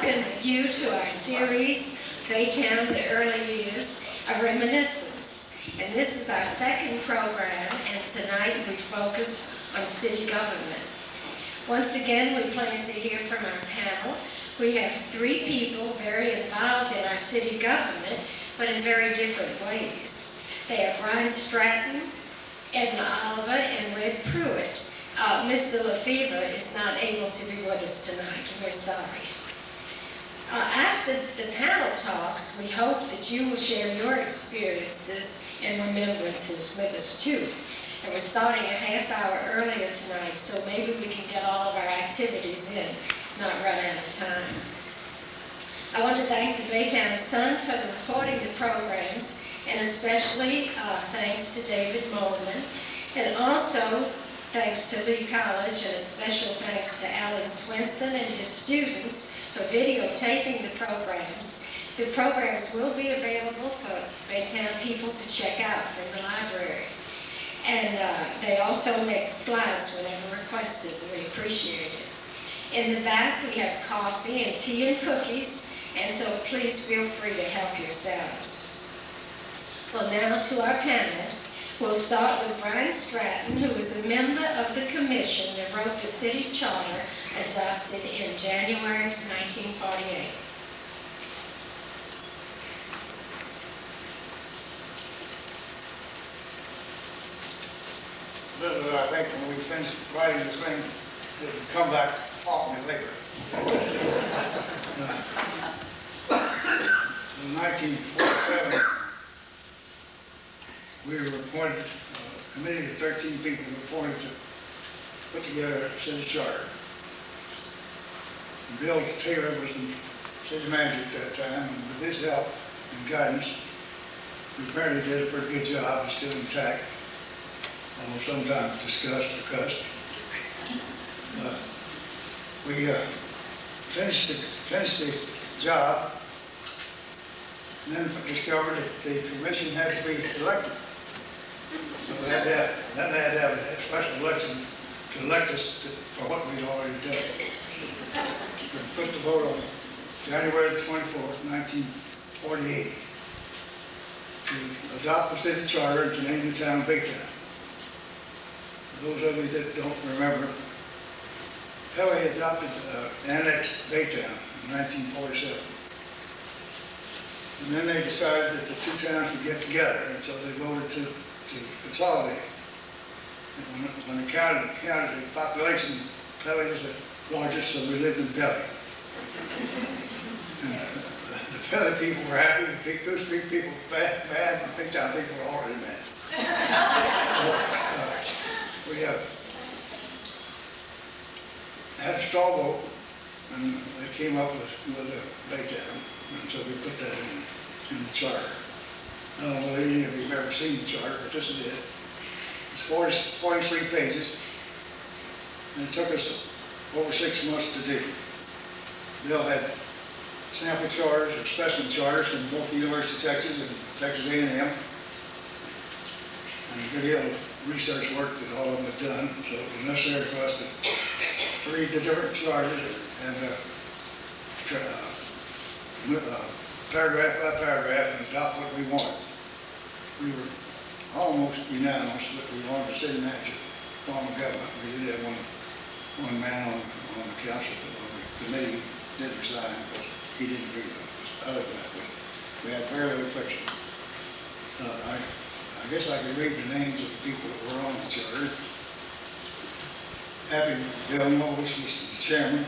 welcome you to our series, Baytown, the Early Years of Reminiscence. And this is our second program, and tonight we focus on city government. Once again, we plan to hear from our panel. We have three people very involved in our city government, but in very different ways. They are Bryan Stratton, Edna Oliver, and Red Pruett. Mr. Lefevre is not able to be with us tonight. We're sorry. After the panel talks, we hope that you will share your experiences and remembrances with us too. And we're starting a half hour earlier tonight, so maybe we can get all of our activities in, not run out of time. I want to thank the Baytown Sun for reporting the programs, and especially thanks to David Moldman, and also thanks to Lee College, and a special thanks to Alan Swenson and his students for videotaping the programs. The programs will be available for Baytown people to check out from the library. And they also make slides whenever requested. We appreciate it. In the back, we have coffee and tea and cookies, and so please feel free to help yourselves. Well, now to our panel. We'll start with Bryan Stratton, who was a member of the commission that wrote the city charter adopted in January 1948. I think when we finish writing this thing, it will come back to haunt me later. In 1947, we were appointed, a committee of 13 people were appointed to put together a city charter. Bill Taylor was the city manager at that time, and with his help and guidance, we apparently did a pretty good job. It's still intact. Sometimes discussed or cussed. We finished the job, and then discovered that the commission had to be elected. So we had to have a special election to elect us for what we'd already done. We put the vote on January the 24th, 1948, to adopt the city charter and to name the town Baytown. Those of you that don't remember, Pelley adopted annexed Baytown in 1947. And then they decided that the two towns would get together, and so they voted to consolidate. And when they counted the population, Pelley was the largest, so we lived in Pelley. And the Pelley people were happy, the Goose Creek people were bad, and the Baytown people were already mad. We had a straw vote, and they came up with a Baytown, and so we put that in the charter. I don't know whether any of you have ever seen the charter, but this is it. It's 43 pages, and it took us over 6 months to do. Bill had sample charters or specimen charters from both the University of Texas and Texas A&M, and a good deal of research work that all of them had done, so it was necessary for us to read the different charters and paragraph by paragraph and adopt what we wanted. We were almost unanimous that we wanted a city manager form of government. We did have one man on the council, on the committee did resign because he didn't agree with us. Other than that, we had very little friction. I guess I could read the names of the people that were on the charter. Happy Bill Knowles was the chairman.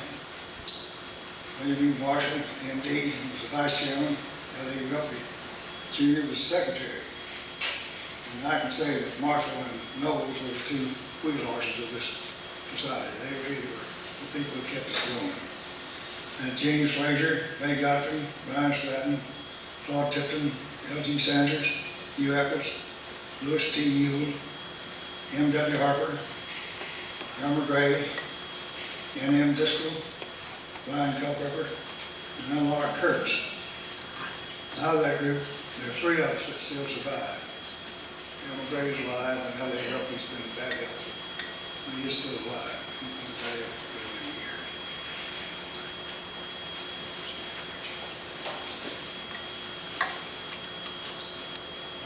William E. Marshall, M.D., was the vice chairman. L.A. Ruffy, Jr. was the secretary. And I can say that Marshall and Knowles were the two wheel horses of this society. They really were the people that kept us going. And James Frazier, Ray Godfrey, Bryan Stratton, Claude Tipton, L.G. Sanders, Hugh Eccles, Louis T. Ewell, M.W. Harper, Elmer Gray, N.M. Driscoll, Ryan Culpepper, and L.R. Curtis. Out of that group, there are 3 of us that still survive. Elmer Gray is alive, and L.A. Harper's been bad health. He is still alive. He's been bad health for many years.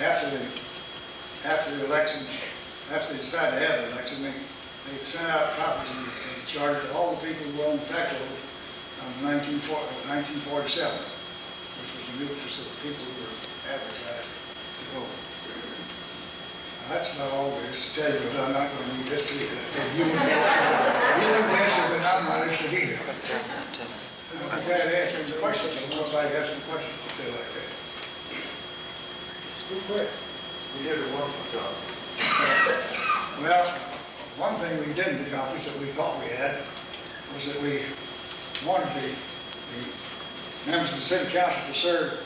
after the election, after they decided to have the election, they sent out copies of the charter to all the people who were on the fact list on 1947, which was the nucleus of the people who were advertised to vote. That's about all there is to tell you, but I'm not going to read this to you. You wouldn't answer, but I'm not interested either. I'm glad to answer the questions, if nobody has some questions to say like that. Who quit? We did a wonderful job. Well, one thing we didn't accomplish that we thought we had was that we wanted the members of the city council to serve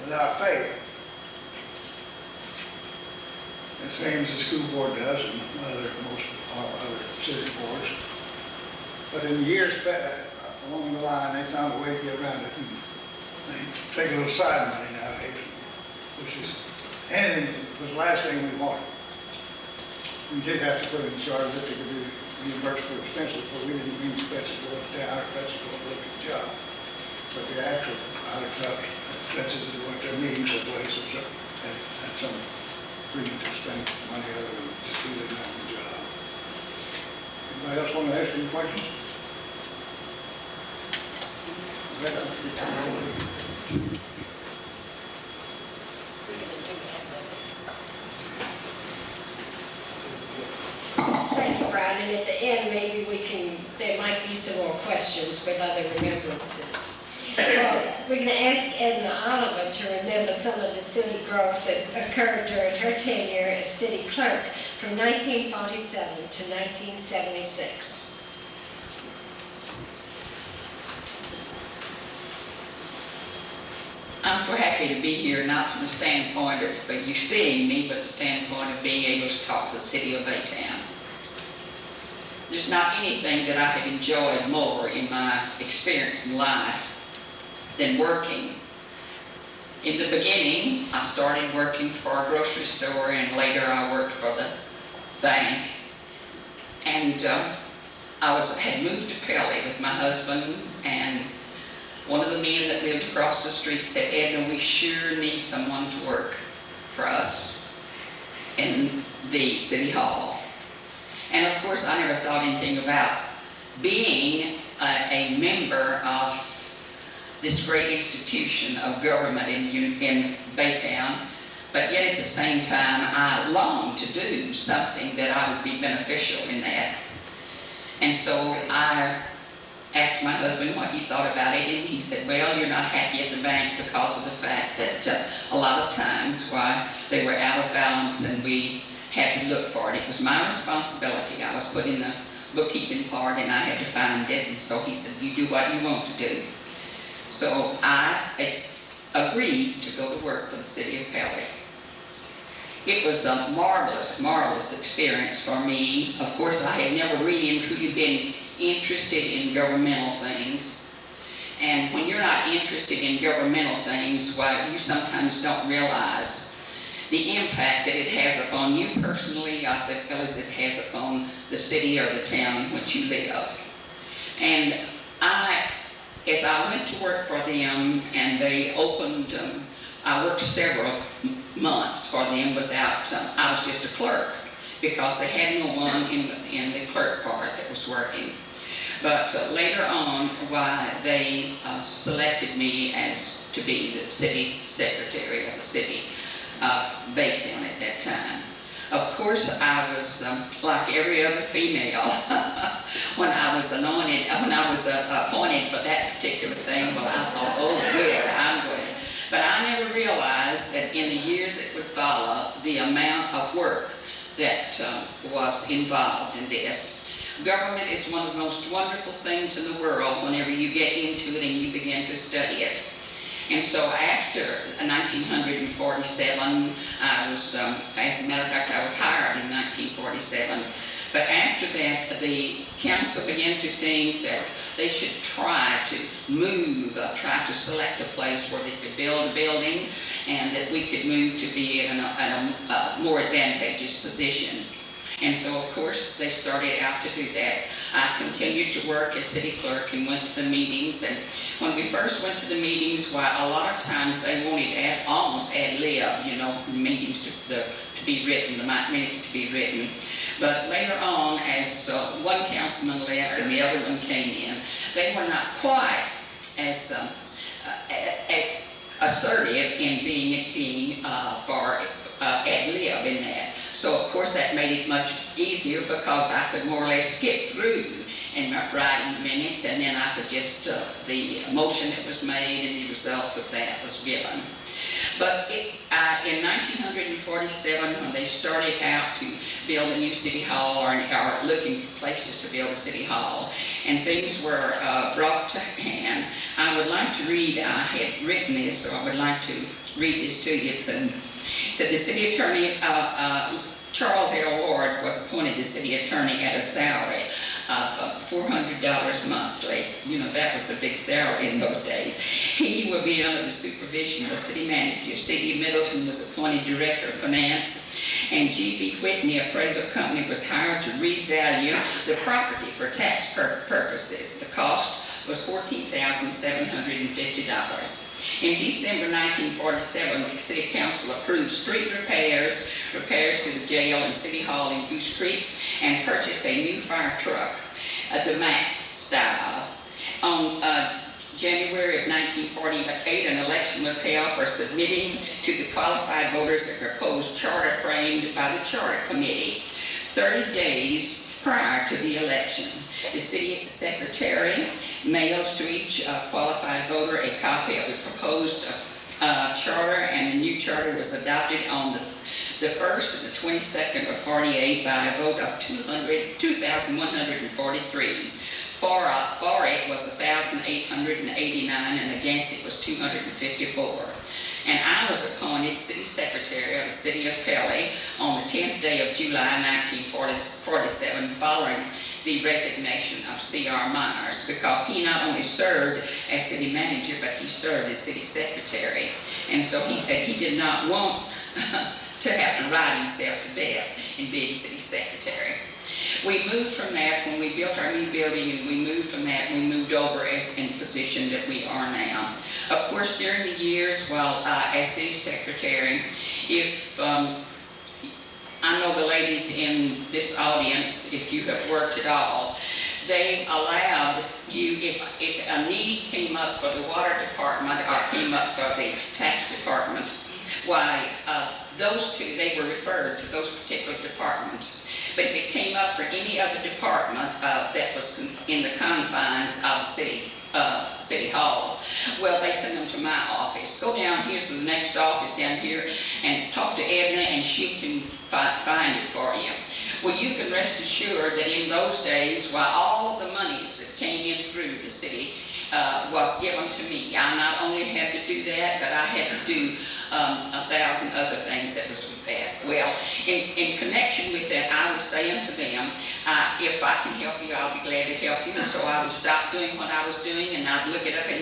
without pay. The same as the school board does and most of our other city boards. But in the years along the line, they found a way to get around it, and they take a little side money nowadays, which is anything was the last thing we wanted. We did have to put in the charter that they could do reimbursed for expenses, but we didn't mean expenses go up down or expenses go up look at the job. But the actual expenses that went to meetings or places had some reason to spend money other than just do their normal job. Anybody else want to ask any questions? Thank you, Bryan. And at the end, maybe there might be some more questions with other remembrances. Well, we're going to ask Edna Oliver to remember some of the city growth that occurred during her tenure as city clerk from 1947 to 1976. I'm so happy to be here, not from the standpoint of you seeing me, but the standpoint of being able to talk to the city of Baytown. There's not anything that I have enjoyed more in my experience in life than working. In the beginning, I started working for a grocery store, and later I worked for the bank. And I had moved to Pelly with my husband, and one of the men that lived across the street said, "Edna, we sure need someone to work for us in the city hall." And of course, I never thought anything about being a member of this great institution of government in Baytown, but yet at the same time, I longed to do something that I would be beneficial in that. And so I asked my husband what he thought about it, and he said, "Well, you're not happy at the bank because of the fact that a lot of times why they were out of balance and we had to look for it. It was my responsibility. I was put in the bookkeeping part and I had to find it." And so he said, "You do what you want to do." So I agreed to go to work for the city of Pelly. It was a marvelous, marvelous experience for me. Of course, I had never really and truly been interested in governmental things. And when you're not interested in governmental things, why, you sometimes don't realize the impact that it has upon you personally, as well as it has upon the city or the town in which you live. And as I went to work for them, and they opened, I worked several months for them without, I was just a clerk, because they had no one in the clerk part that was working. But later on, why, they selected me as to be the city secretary of the city of Baytown at that time. Of course, I was like every other female when I was appointed for that particular thing. Well, I thought, oh, good, I'm good. But I never realized that in the years that would follow, the amount of work that was involved in this. Government is one of the most wonderful things in the world whenever you get into it and you begin to study it. And so after 1947, I was, as a matter of fact, I was hired in 1947. But after that, the council began to think that they should try to try to select a place where they could build a building and that we could move to be in a more advantageous position. And so, of course, they started out to do that. I continued to work as city clerk and went to the meetings. And when we first went to the meetings, why, a lot of times they wanted almost ad lib, you know, the meetings to be written, the minutes to be written. But later on, as one councilman left and the other one came in, they were not quite as assertive in being for ad lib in that. So of course that made it much easier because I could more or less skip through and writing the minutes, and then I could just, the motion that was made and the results of that was given. But in 1947, when they started out to build a new city hall or looking for places to build a city hall, and things were brought to hand, I would like to read, I had written this, so I would like to read this to you. It said the city attorney, Charles L. Ward, was appointed the city attorney at a salary of $400 monthly. You know, that was a big salary in those days. He would be under the supervision of the city manager. City of Middleton was appointed director of finance, and G.B. Whitney Appraisal Company was hired to revalue the property for tax purposes. The cost was $14,750. In December 1947, the City Council approved street repairs to the jail and City Hall in Goose Creek, and purchased a new fire truck, the Mack style. On January of 1948, an election was held for submitting to the qualified voters a proposed charter framed by the Charter Committee. 30 days prior to the election, the city secretary mails to each qualified voter a copy of the proposed charter, and the new charter was adopted on the 1st and the 22nd of 48 by a vote of 2,143. For it was 1,889, and against it was 254. And I was appointed city secretary of the city of Pelly on the 10th day of July 1947, following the resignation of C.R. Myers, because he not only served as city manager, but he served as city secretary. And so he said he did not want to have to ride himself to death in being city secretary. We moved from that when we built our new building, and we moved from that and we moved over as in the position that we are now. Of course, during the years while as city secretary, if I know the ladies in this audience, if you have worked at all, they allowed you, if a need came up for the water department or came up for the tax department, why, those two, they were referred to those particular departments. But if it came up for any other department that was in the confines of City Hall, well, they sent them to my office. Go down here to the next office down here and talk to Edna, and she can find it for you. Well, you can rest assured that in those days, while all of the monies that came in through the city was given to me, I not only had to do that, but I had to do 1,000 other things that was with that. Well, in connection with that, I would say unto them, if I can help you, I'll be glad to help you. And so I would stop doing what I was doing, and I'd look it up in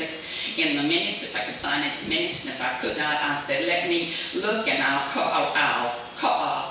the minutes if I could find it in the minutes, and if I could not, I'd say, let me look, and I'll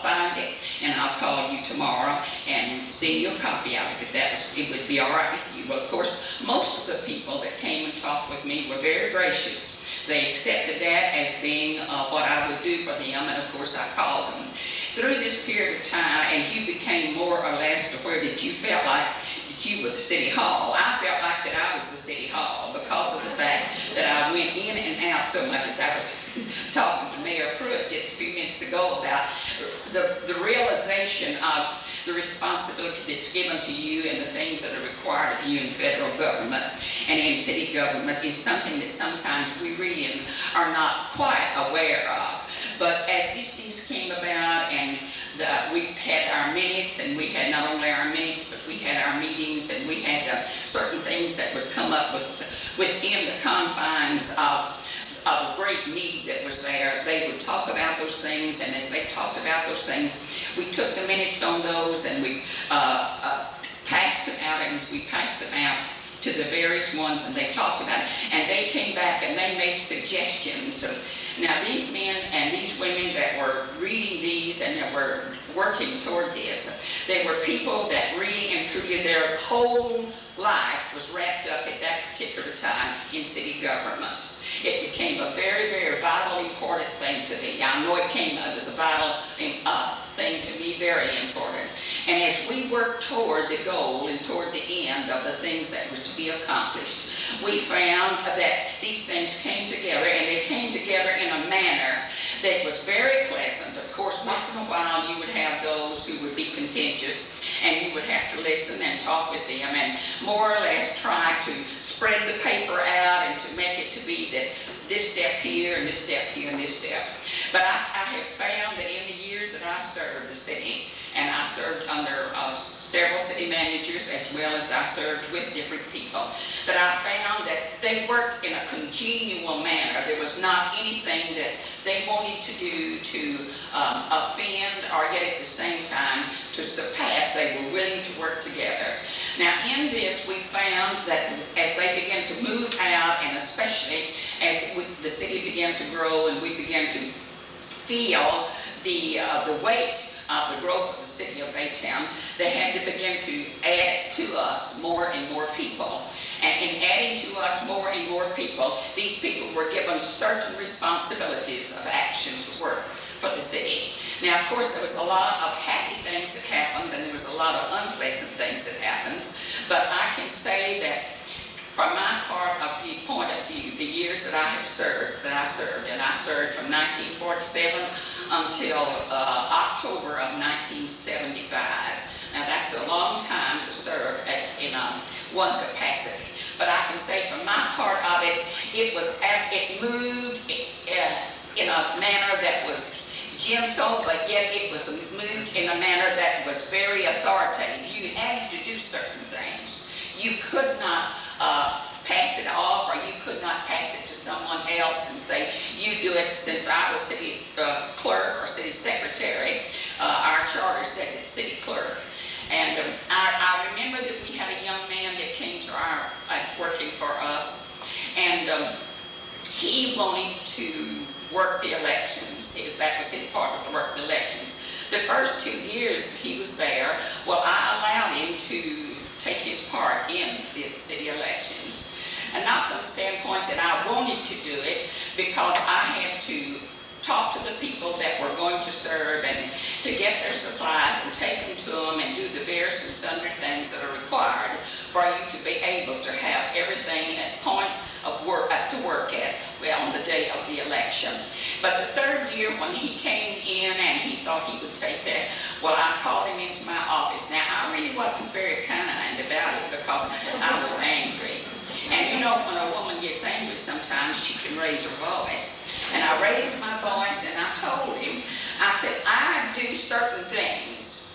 find it, and I'll call you tomorrow and send you a copy of it if it would be all right with you. Well, of course, most of the people that came and talked with me were very gracious. They accepted that as being what I would do for them, and of course I called them. Through this period of time, and you became more or less to where that you felt like that you were the City Hall. I felt like that I was the City Hall because of the fact that I went in and out so much, as I was talking to Mayor Pruett just a few minutes ago about the realization of the responsibility that's given to you and the things that are required of you in federal government and in city government is something that sometimes we really are not quite aware of. But as these things came about, and we had our minutes, and we had not only our minutes, but we had our meetings, and we had certain things that would come up within the confines of a great need that was there. They would talk about those things, and as they talked about those things, we took the minutes on those, and we passed them out, and as we passed them out to the various ones, and they talked about it, and they came back and they made suggestions. So now these men and these women that were reading these and that were working toward this. They were people that really and truly their whole life was wrapped up at that particular time in city government. It became a very, very vital, important thing to me. I know it was a vital thing to me, very important. And as we worked toward the goal and toward the end of the things that were to be accomplished, we found that these things came together, and they came together in a manner that was very pleasant. Of course, once in a while you would have those who would be contentious, and you would have to listen and talk with them and more or less try to spread the paper out and to make it to be that this step here and this step here and this step. But I have found that in the years that I served the city, and I served under several city managers as well as I served with different people, that I found that they worked in a congenial manner. There was not anything that they wanted to do to offend or yet at the same time to surpass. They were willing to work together. Now in this we found that as they began to move out, and especially as the city began to grow and we began to feel the weight of the growth of the city of Baytown, they had to begin to add to us more and more people. And in adding to us more and more people, these people were given certain responsibilities of action to work for the city. Now, of course, there was a lot of happy things that happened, and there was a lot of unpleasant things that happened. But I can say that from my point of view, the years that I served, and I served from 1947 until October of 1975. Now that's a long time to serve in one capacity. But I can say from my part of it, it moved in a manner that was gentle, but yet it was moved in a manner that was very authoritative. You had to do certain things. You could not pass it off, or you could not pass it to someone else and say, you do it. Since I was city clerk or city secretary, our charter says it's city clerk. And I remember that we had a young man that came to our working for us, and he wanted to work the elections. That was his part, was to work the elections. The first 2 years he was there, well, I allowed him to take his part in the city elections. And not from the standpoint that I wanted to do it, because I had to talk to the people that were going to serve and to get their supplies and take them to them and do the various and sundry things that are required for you to be able to have everything at point of work to work at on the day of the election. But the third year when he came in and he thought he would take that, well, I called him into my office. Now, I really wasn't very kind about it because I was angry. And you know, when a woman gets angry, sometimes she can raise her voice. And I raised my voice and I told him, I said, I do certain things.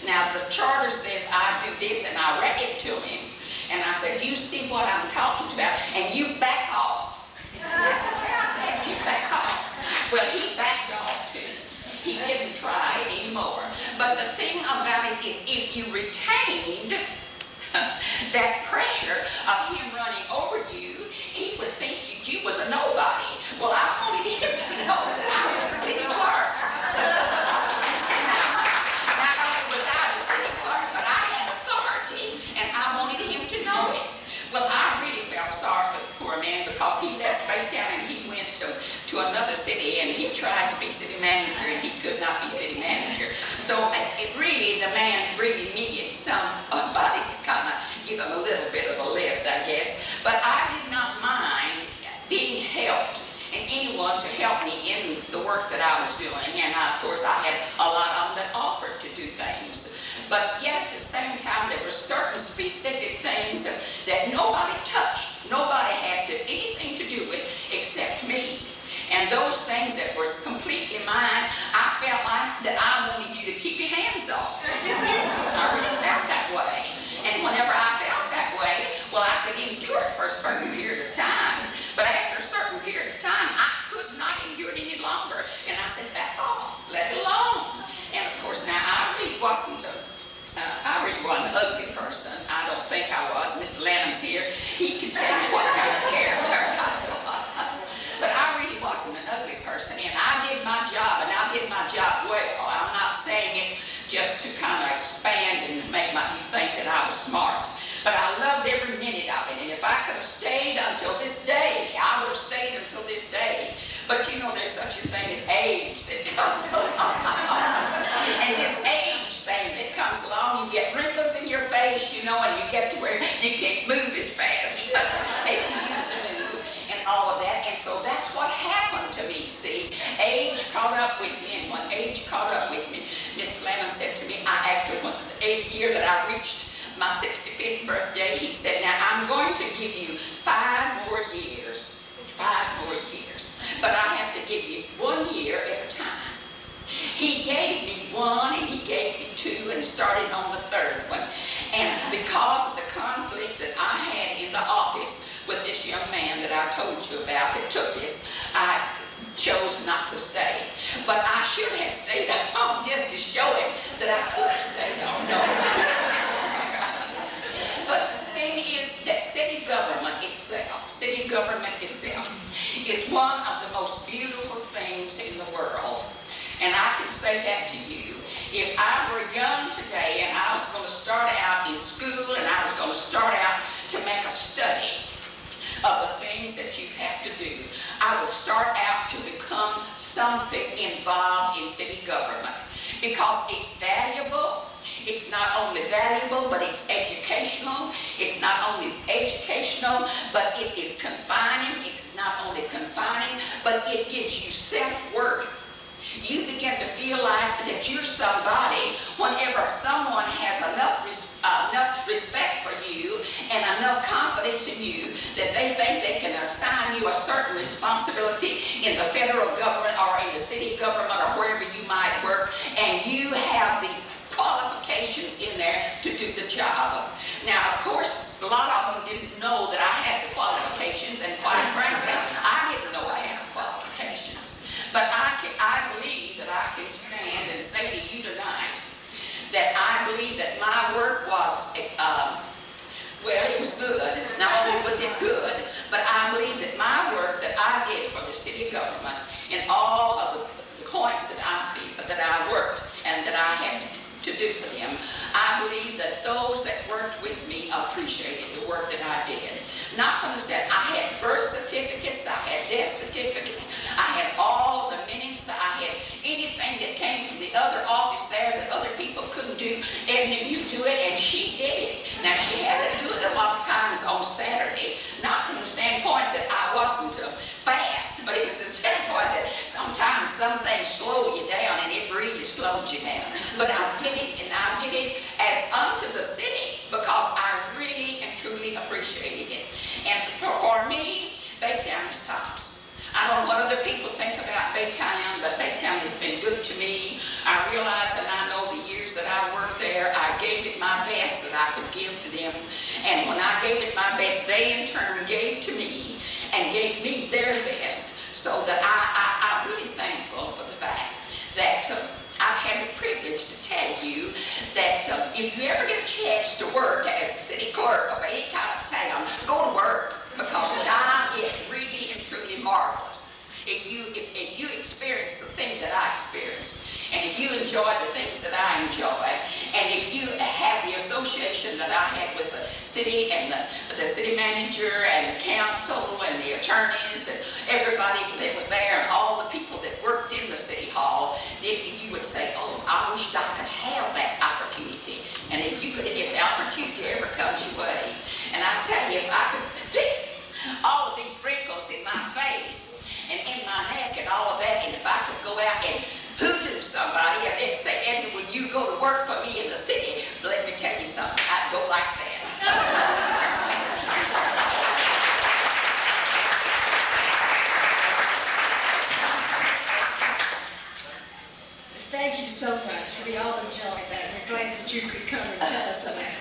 Now, the charter says I do this, and I read it to him. And I said, you see what I'm talking about, and you back off. That's what I said, you back off. Well, he backed off too. He didn't try anymore. But the thing about it is, if you retained that pressure of him running over you, he would think you was a nobody. Well, I wanted him to know that I was a city clerk. Not only was I the city clerk, but I had authority, and I wanted him to know it. Well, I really felt sorry for the poor man, because he left Baytown and he went to another city, and he tried to be city manager, and he could not be city manager. So the man really needed somebody to kind of give him a little bit of a lift, I guess. But I did not mind being helped, and anyone to help me in the work that I was doing. And of course, I had a lot of them that offered to do things. But yet at the same time, there were certain specific things that nobody touched. Nobody had anything to do with except me. And those things that were completely mine, I felt like that I wanted you to keep your hands off. I really felt that way. And whenever I felt that way, well, I could endure it for a certain period of time. But after a certain period of time, I could not endure it any longer. And I said, back off, let it alone. And of course, now I really wasn't an ugly person. I don't think I was. Mr. Lannon's here. He can tell you what kind of character I was. But I really wasn't an ugly person. And I did my job, and I did my job well. I'm not saying it place, you know, and you get to where you can't move as fast as you used to move and all of that. And so that's what happened to me, see. Age caught up with me, and when age caught up with me, Mr. Lemon said to me, when the 8th year that I reached my 65th birthday, he said, now I'm going to give you 5 more years. 5 more years. But I have to give you 1 year at a time. He gave me 1 and he gave me 2 and started on the 3rd one. And because of the conflict that I had in the office with this young man that I told you about that took this, I chose not to stay. But I should have stayed at home just to show him that I could have stayed on. No. But the thing is that city government itself is one of the most beautiful things in the world. And I can say that to you. If I were young today and I was going to start out in school and I was going to start out to make a study of the things that you have to do, I would start out to become something involved in city government because it's valuable. It's not only valuable, but it's educational. It's not only educational, but it is confining. It's not only confining, but it gives you self-worth. You begin to feel like that you're somebody whenever someone has enough respect for you and enough confidence in you that they think they can assign you a certain responsibility in the federal government or in the city government or wherever you might work, and you have the qualifications in there to do the job. Now, of course, a lot of them didn't know that I had the qualifications, and quite frankly, I didn't know I had the qualifications. But I believe that I can stand and say to you tonight that I believe that my work was, well, it was good. Not only was it good, but I believe that my work that I did for the city government and all of the points that I worked and that I had to do for them, I believe that those that worked with me appreciated the work that I did. Not from the stand. I had birth certificates, I had death certificates, I had all the minutes, I had anything that came from the other office there that other people couldn't do. Edna, you do it, and she did it. Now, she had to do it a lot of times on Saturday, not from the standpoint that I wasn't fast, but it was the standpoint that sometimes some things slow you down, and it really slowed you down. But I did it, and I did it as unto the city because I really and truly appreciated it. And for me, Baytown is tops. I don't know what other people think about Baytown, but Baytown has been good to me. I realize and I know the years that I worked there, I gave it my best that I could give to them. And when I gave it my best, they in turn gave to me and gave me their best. So that I'm really thankful for the fact that I've had the privilege to tell you that if you ever get a chance to work as a city clerk of any kind of town, go to work, because the job is really and truly marvelous. If you experience the thing that I experienced, and if you enjoy the things that I enjoy, and if you have the association that I had with the city and the city manager and the council and the attorneys and everybody that was there and all the people that worked in the city hall, if you would say, oh, I wish I could have that opportunity. And if the opportunity ever comes your way, and I tell you, if I could fix all of these wrinkles in my face and in my neck and all of that, and if I could go out and hoodoo somebody and then say, Edna, will you go to work for me in the city? Let me tell you something, I'd go like that. Thank you so much. We all enjoyed that. We're glad that you could come and tell us about it.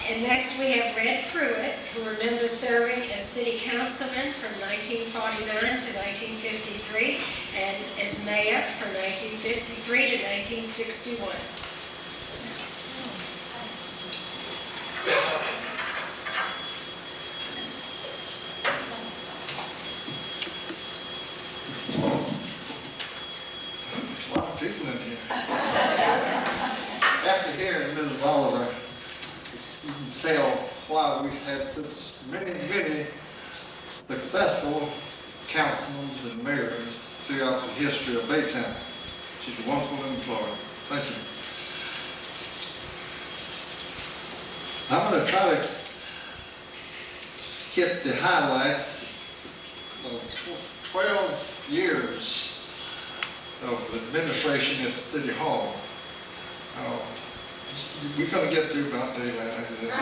And next we have Red Pruett, who remembers serving as city councilman from 1949 to 1953 and as mayor from 1953 to 1961. A lot of people in here. After hearing Mrs. Oliver, you can tell why we've had such many successful councilmen and mayors throughout the history of Baytown. She's a wonderful employee. Thank you. I'm going to try to hit the highlights of 12 years of administration at the City Hall. We're going to get through about daylight after this.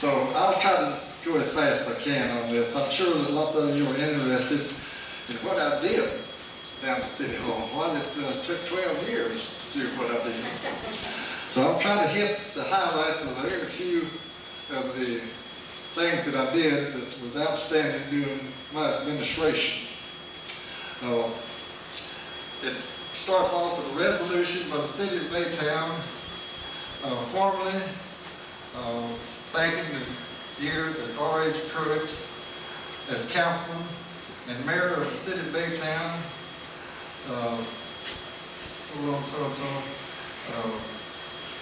So I'll try to go as fast as I can on this. I'm sure that lots of you are interested in what I did down at City Hall. Well, it took 12 years to do what I did. So I'm trying to hit the highlights of very few of the things that I did that was outstanding during my administration. It starts off with a resolution by the City of Baytown formally thanking the years of Red Pruett as councilman and mayor of the City of Baytown.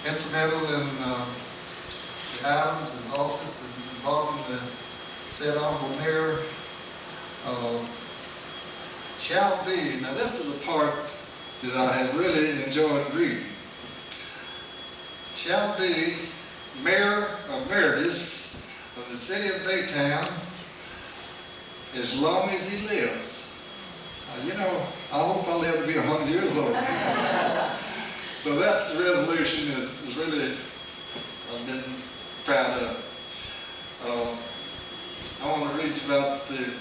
Instrumental in the items and office involving the said honorable mayor. Shall be, now this is the part that I have really enjoyed reading. Shall be Mayor Emeritus of the City of Baytown as long as he lives. You know, I hope I live to be 100 years old. So that resolution is really, I've been proud of. I want to read you about the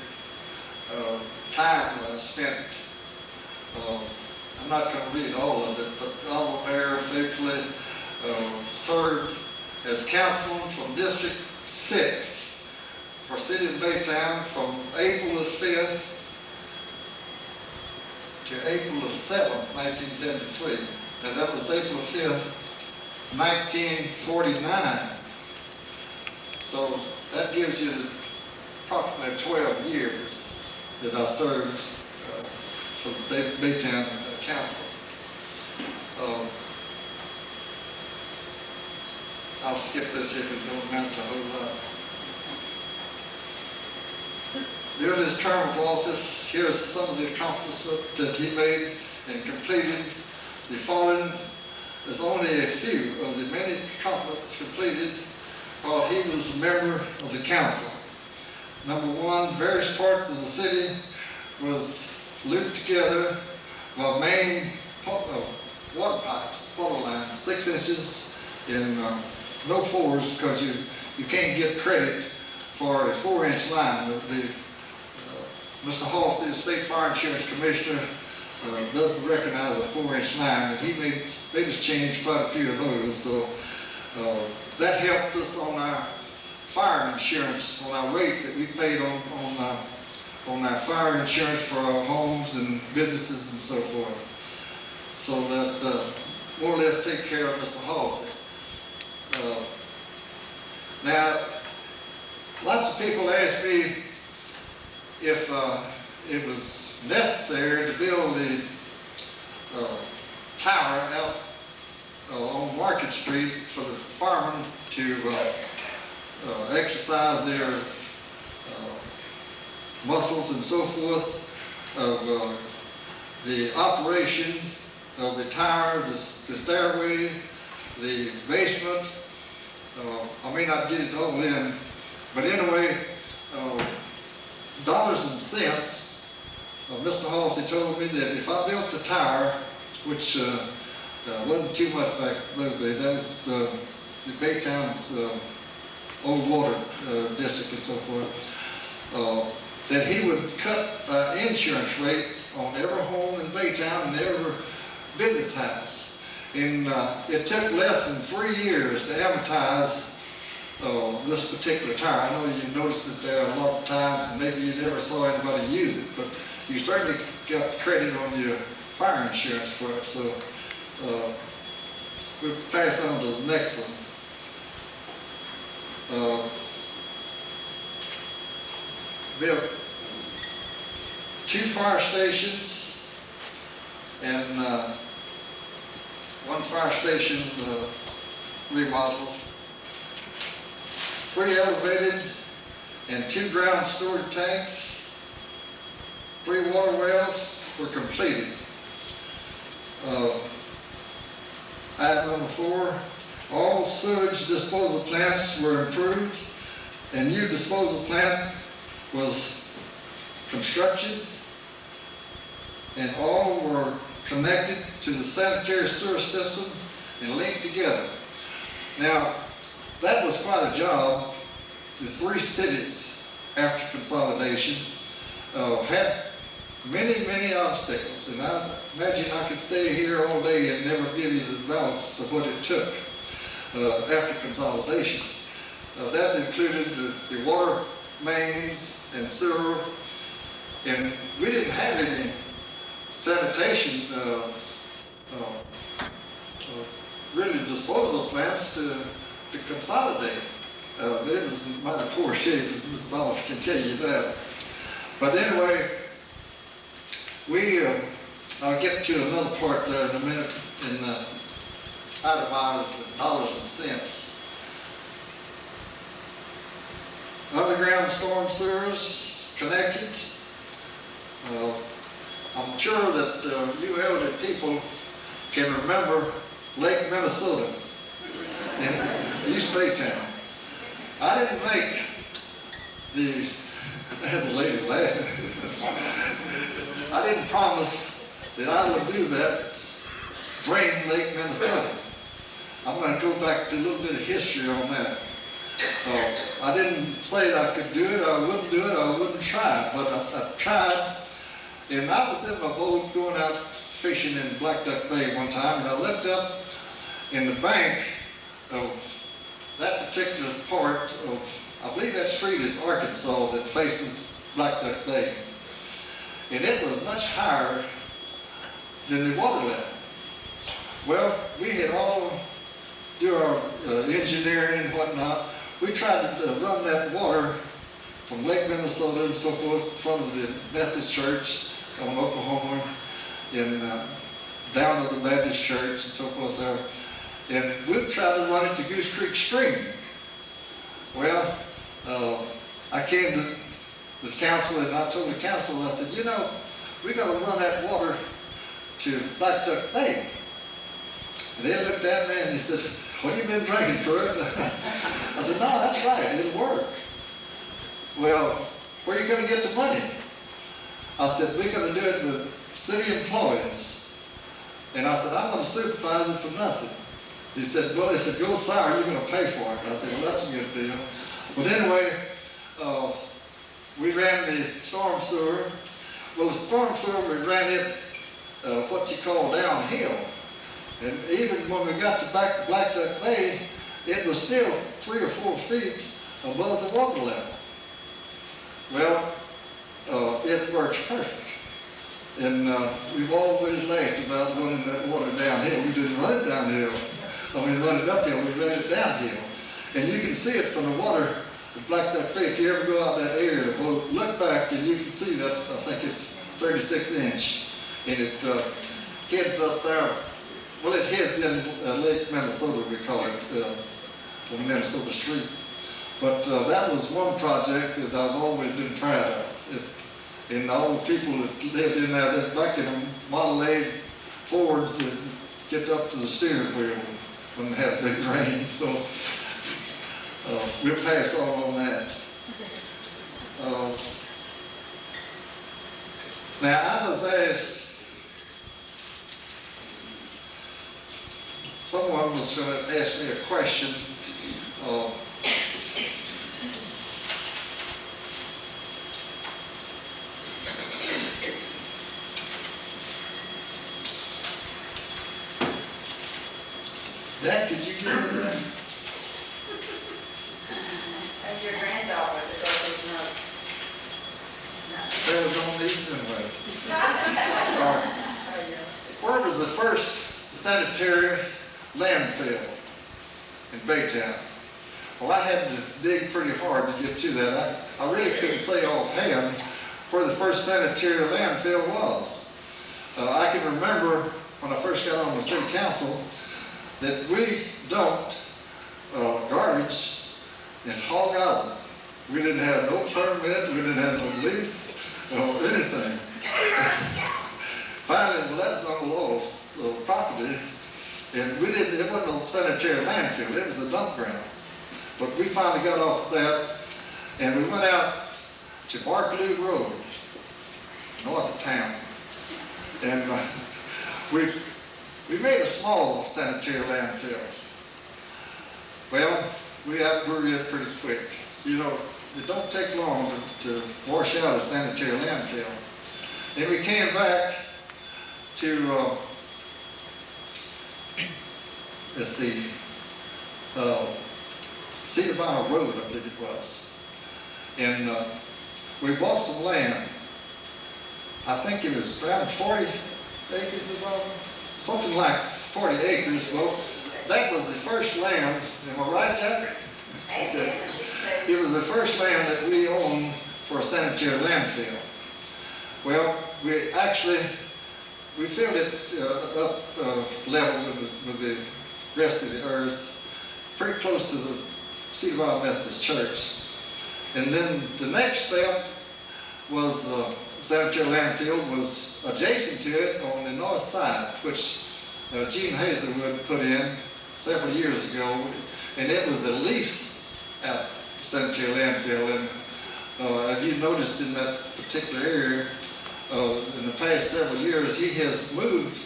time that I spent. I'm not going to read all of it, but the honorable mayor faithfully served as councilman from District 6 for City of Baytown from April the 5th to April the 7th, 1973. And that was April 5th, 1949. So that gives you approximately 12 years that I served for the Baytown Council. I'll skip this here because it don't amount to a whole lot. During his term of office, here's some of the accomplishments that he made and completed. The following is only a few of the many accomplishments completed while he was a member of the council. Number one, various parts of the city was looped together by main water pipes, water lines, 6 inches in no 4s because you can't get credit for a 4-inch line. Mr. Halsey, the State Fire Insurance Commissioner, doesn't recognize a 4-inch line, and he made us change quite a few of those. So that helped us on our fire insurance, on our rate that we paid on our fire insurance for our homes and businesses and so forth. So that more or less take care of Mr. Halsey. Now, lots of people ask me if it was necessary to build the tower out on Market Street for the firemen to exercise their muscles and so forth of the operation of the tower, the stairway, the basement. I may not get it all in, but anyway, dollars and cents. Mr. Halsey told me that if I built the tower, which wasn't too much back in those days, that was the Baytown's old water district and so forth, that he would cut insurance rate on every home in Baytown and every business house. And it took less than 3 years to amortize this particular tower. I know you noticed it there a lot of times, and maybe you never saw anybody use it, but you certainly got credit on your fire insurance for it. So we'll pass on to the next one. Built 2 fire stations and 1 fire station remodeled, 3 elevated and 2 ground storage tanks, 3 water wells were completed. Item number 4, All sewage disposal plants were improved. A new disposal plant was constructed, and all were connected to the sanitary sewer system and linked together. Now, that was quite a job. The 3 cities, after consolidation, had many obstacles, and I imagine I could stay here all day and never give you the balance of what it took after consolidation. That included the water mains and sewer, and we didn't have any sanitation, really disposal plants to consolidate. It was in mighty poor shape, Mrs. Oliver can tell you that. But anyway, I'll get to another part there in a minute in itemized dollars and cents. Underground storm sewers connected. I'm sure that you elderly people can remember Lake Minnesota in East Baytown. I didn't make the, the lady laugh. I didn't promise that I would do that, drain Lake Minnesota. I'm going to go back to a little bit of history on that. I didn't say that I could do it, I wouldn't do it, I wouldn't try, but I tried. And I was in my boat going out fishing in Black Duck Bay one time, and I looked up in the bank of that particular part of, I believe that street is Arkansas that faces Black Duck Bay. And it was much higher than the water level. Well, we had all do our engineering and whatnot. We tried to run that water from Lake Minnesota and so forth from the Methodist Church on Oklahoma and down to the Baptist Church and so forth there. And we'd try to run it to Goose Creek Stream. Well, I came to the council and I told the council, I said, you know, we got to run that water to Black Duck Bay. And they looked at me and he said, what have you been drinking, Pruett? I said, no, that's right, it'll work. Well, where are you going to get the money? I said, we're going to do it with city employees. And I said, I'm going to supervise it for nothing. He said, well, if it goes sour, you're going to pay for it. I said, well, that's a good deal. But anyway, we ran the storm sewer. Well, the storm sewer, we ran it what you call downhill. And even when we got to Black Duck Bay, it was still 3 or 4 feet above the water level. Well, it works perfect. And we've always laughed about running that water downhill. We didn't run it downhill. I mean, run it uphill, we ran it downhill. And you can see it from the water at Black Duck Bay. If you ever go out that area, well, look back and you can see that, I think it's 36 inch. And it heads up there. Well, it heads in Lake Minnesota, we call it, on Minnesota Street. But that was one project that I've always been proud of. And all the people that lived in there, that back in them Model A Fords that get up to the steering wheel when they had big rain. So we'll pass on that. Now, I was asked, someone was going to ask me a question. Dad, could you give me that? That's your granddaughter that wrote those notes. That was on these anyway. Where was the first sanitary landfill in Baytown? Well, I had to dig pretty hard to get to that. I really couldn't say offhand where the first sanitary landfill was. I can remember when I first got on the city council that we dumped garbage in Hog Island. We didn't have no permit, we didn't have no lease, or anything. Finally, well, that was on the law property, And it wasn't a sanitary landfill, it was a dump ground. But we finally got off of that, and we went out to Barkley Road, north of town. And we made a small sanitary landfill. Well, we outgrew it pretty quick. You know, it don't take long to wash out a sanitary landfill. Then we came back to, let's see, Cedar Vinyl Road, I believe it was. And we bought some land. I think it was around 40 acres or something like 40 acres. Well, that was the first land, am I right, Jack? Okay. It was the first land that we owned for a sanitary landfill. Well, we filled it up level with the rest of the earth, pretty close to the Cedar Vinyl Methodist Church. And then the next step was sanitary landfill was adjacent to it on the north side, which Gene Hazelwood put in several years ago, and it was a lease out sanitary landfill. And have you noticed in that particular area, in the past several years, he has moved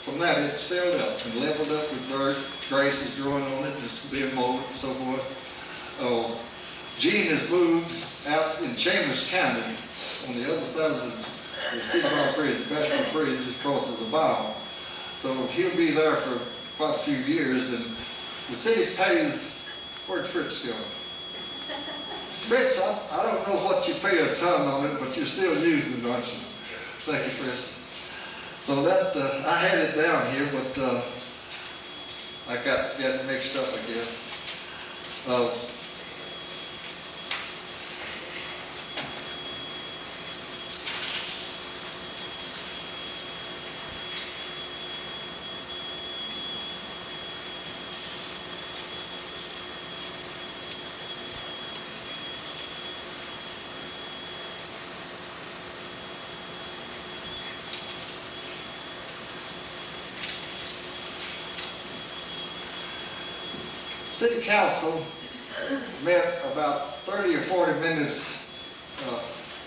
from that. It's filled up and leveled up with dirt, grass is growing on it, it's being mowed and so forth. Gene has moved out in Chambers County on the other side of the Cedar Vinyl Bridge, the Bachelor Bridge that crosses the bow. So he'll be there for quite a few years, and the city pays. Where'd Fritz go? Fritz, I don't know what you pay a ton on it, but you're still using it, aren't you? Thank you, Fritz. So that, I had it down here, but I got mixed up, I guess. City Council met about 30 or 40 minutes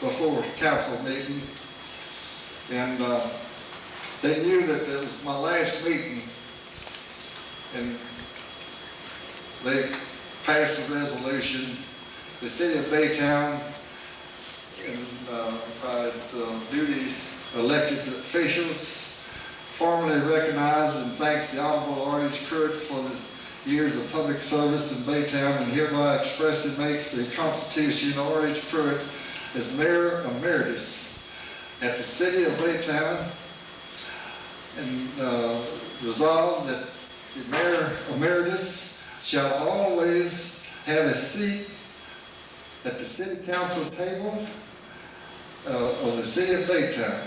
before council meeting, and they knew that it was my last meeting, and they passed a resolution. The city of Baytown, and by its duty elected officials, formally recognized and thanks the Honorable Red Pruett for the years of public service in Baytown, and hereby expressly makes the Constitution Red Pruett as Mayor Emeritus at the City of Baytown, and resolved that the Mayor Emeritus shall always have a seat at the City Council table of the City of Baytown.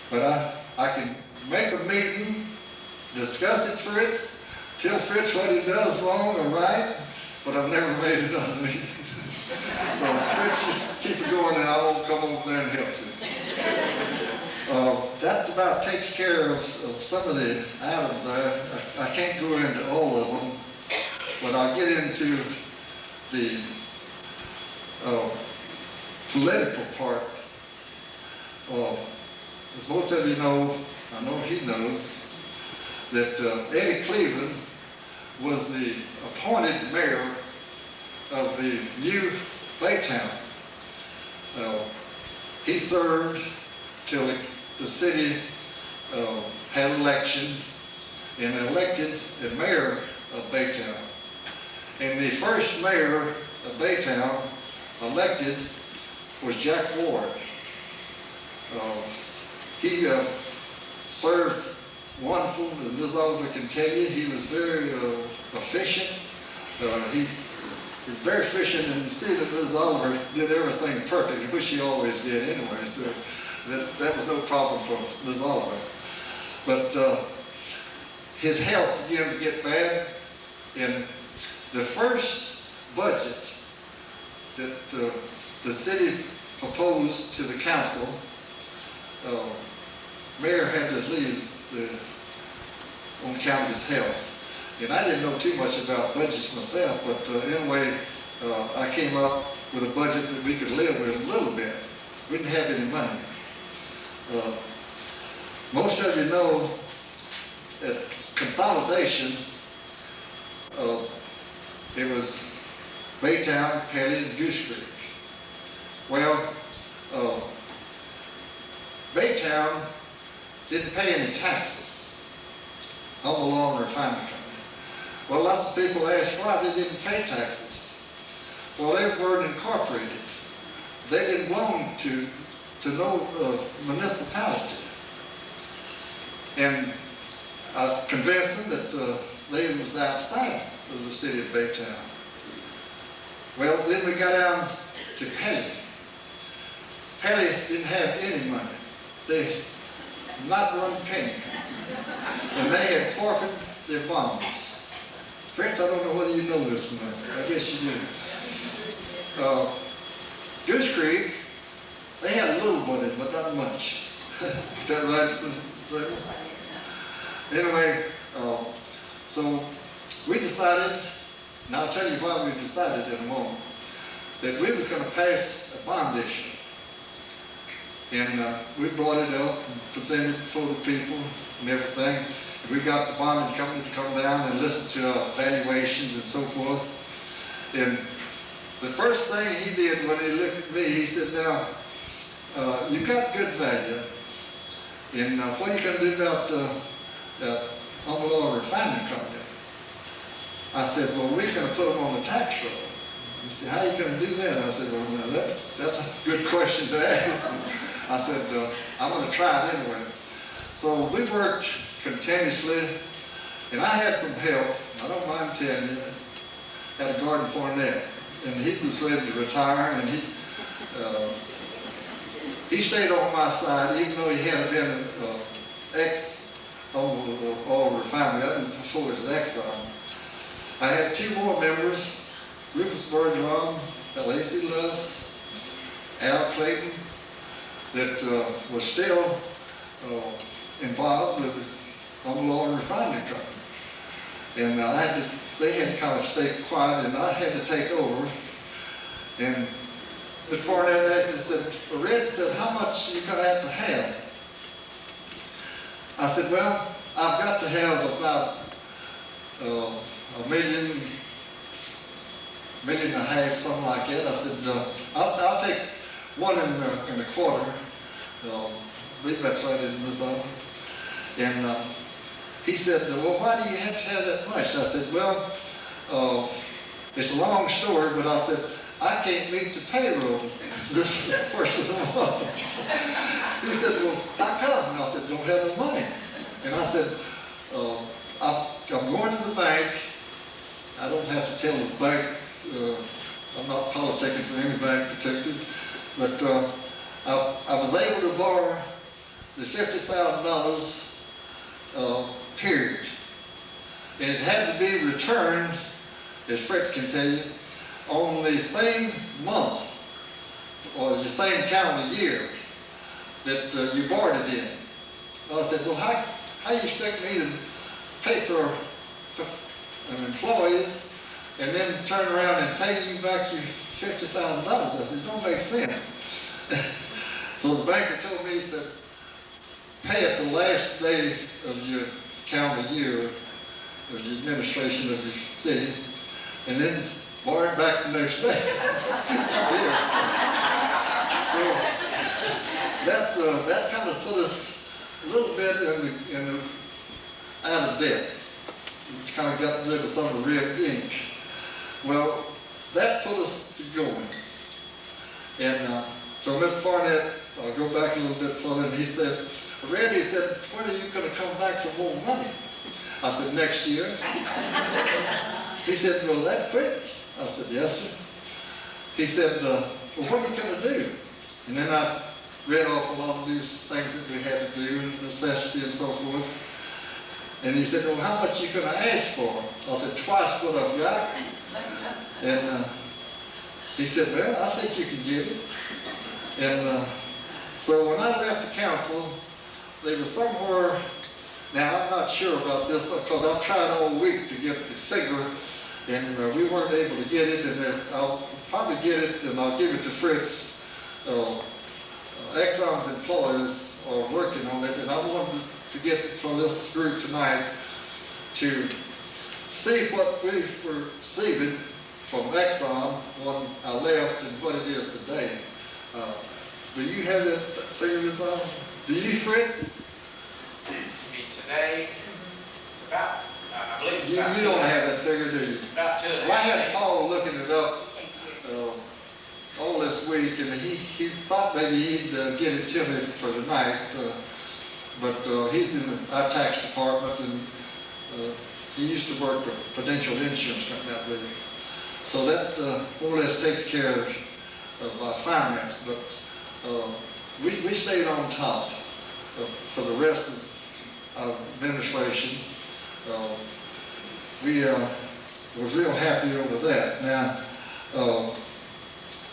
But I can make a meeting, discuss it, Fritz, tell Fritz what he does wrong or right, but I've never made another meeting. So Fritz, just keep it going, and I won't come over there and help you. That about takes care of some of the items there. I can't go into all of them, but I'll get into the political part. As most of you know, I know he knows, that Eddie Cleveland was the appointed mayor of the new Baytown. He served till the city had an election and elected the mayor of Baytown. And the first mayor of Baytown elected was Jack Ward. He served wonderful, as Ms. Oliver can tell you. He was very efficient. He was very efficient, and see that Ms. Oliver did everything perfect, which she always did anyway, so that was no problem for Ms. Oliver. But his health began to get bad, and the first budget that the city proposed to the council, mayor had to leave on And I didn't know too much about budgets myself, but anyway, I came up with a budget that we could live with a little bit. We didn't have any money. Most of you know that consolidation, it was Baytown, Pelly, and Goose Creek. Well, Baytown didn't pay any taxes on the law and refining company. Well, lots of people asked why they didn't pay taxes. Well, they weren't incorporated. They didn't belong to no municipality. And I convinced them that they was outside of the city of Baytown. Well, then we got down to Pelly. Pelly didn't have any money. They not one penny. And they had forfeited their bonds. Friends, I don't know whether you know this or not. I guess you do. Goose Creek, they had a little money, but not much. Is that right? Anyway, so we decided, and I'll tell you why we decided in a moment, that we was going to pass a bond issue. And we brought it up and presented it for the people and everything. We got the bonding company to come down and listen to our valuations and so forth. And the first thing he did when he looked at me, he said, now, you got good value. And what are you going to do about Oliver Refining Company? I said, well, we're going to put them on the tax roll. He said, how are you going to do that? I said, well, now that's a good question to ask. I said, I'm going to try it anyway. So we worked continuously, and I had some help. I don't mind telling you, at a garden Fournette, and he was ready to retire, and he stayed on my side, even though he had been an ex-oil refinery. That was before his Exxon. I had two more members, Rufus Bergeron, Lacey Luss, Al Clayton, that was still involved with the oil refining company. And they had to kind of stay quiet, and I had to take over. And Mr. Fournette asked me, said, Red said, how much are you going to have? I said, well, I've got to have about $1.5 million, something like that. I said, I'll take $1.25 million. I believe that's right in Missouri. And he said, well, why do you have to have that much? I said, well, it's a long story, but I said, I can't meet the payroll this first of the month. He said, well, how come? And I said, don't have the money. And I said, I'm going to the bank. I don't have to tell the bank, I'm not politicking for any bank protected, but I was able to borrow the $50,000 period. And it had to be returned, as Fred can tell you, on the same month or the same calendar year that you borrowed it in. Well, I said, well, how you expect me to pay for employees and then turn around and pay you back your $50,000? I said, it don't make sense. So the banker told me, he said, pay it the last day of your calendar year of the administration of your city, and then borrow it back the next day. So that kind of put us a little bit out of debt. We kind of got rid of some of the red ink. Well, that put us to going. And so Mr. Fournette, I'll go back a little bit further, and he said, Randy said, when are you going to come back for more money? I said, next year. He said, well, that quick? I said, yes, sir. He said, well, what are you going to do? And then I read off a lot of these things that we had to do, and necessity and so forth. And he said, well, how much are you going to ask for? I said, twice what I've got. And he said, well, I think you can get it. And so when I left the council, they were somewhere Now, I'm not sure about this because I've tried all week to get the figure, and we weren't able to get it, and I'll probably get it, and I'll give it to Fritz. Exxon's employees are working on it, and I wanted to get for this group tonight to see what we were receiving from Exxon when I left and what it is today. Do you have that figures on? Do you, Fritz? Today, it's about, I believe it's You about. don't have that figure, do you? About 2.5 Well, I had million. Paul looking it up all this week, and he thought maybe he'd get it to me for tonight, but he's in our tax department, and he used to work for Prudential Insurance Company, I believe. So that more or less takes care of our finance, but we stayed on top for the rest of our administration. We was real happy over that. Now,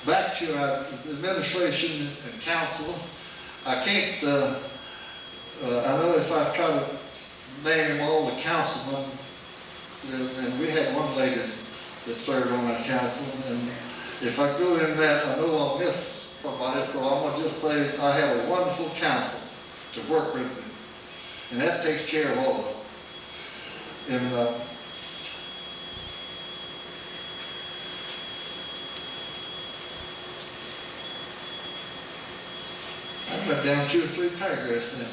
back to our administration and council, I can't, I know if I try to name all the councilmen, and we had one lady that served on our council, and if I go in that, I know I'll miss somebody, so I'm going to just say I had a wonderful council to work with me, and that takes care of all of them. And I went down 2 or 3 paragraphs then.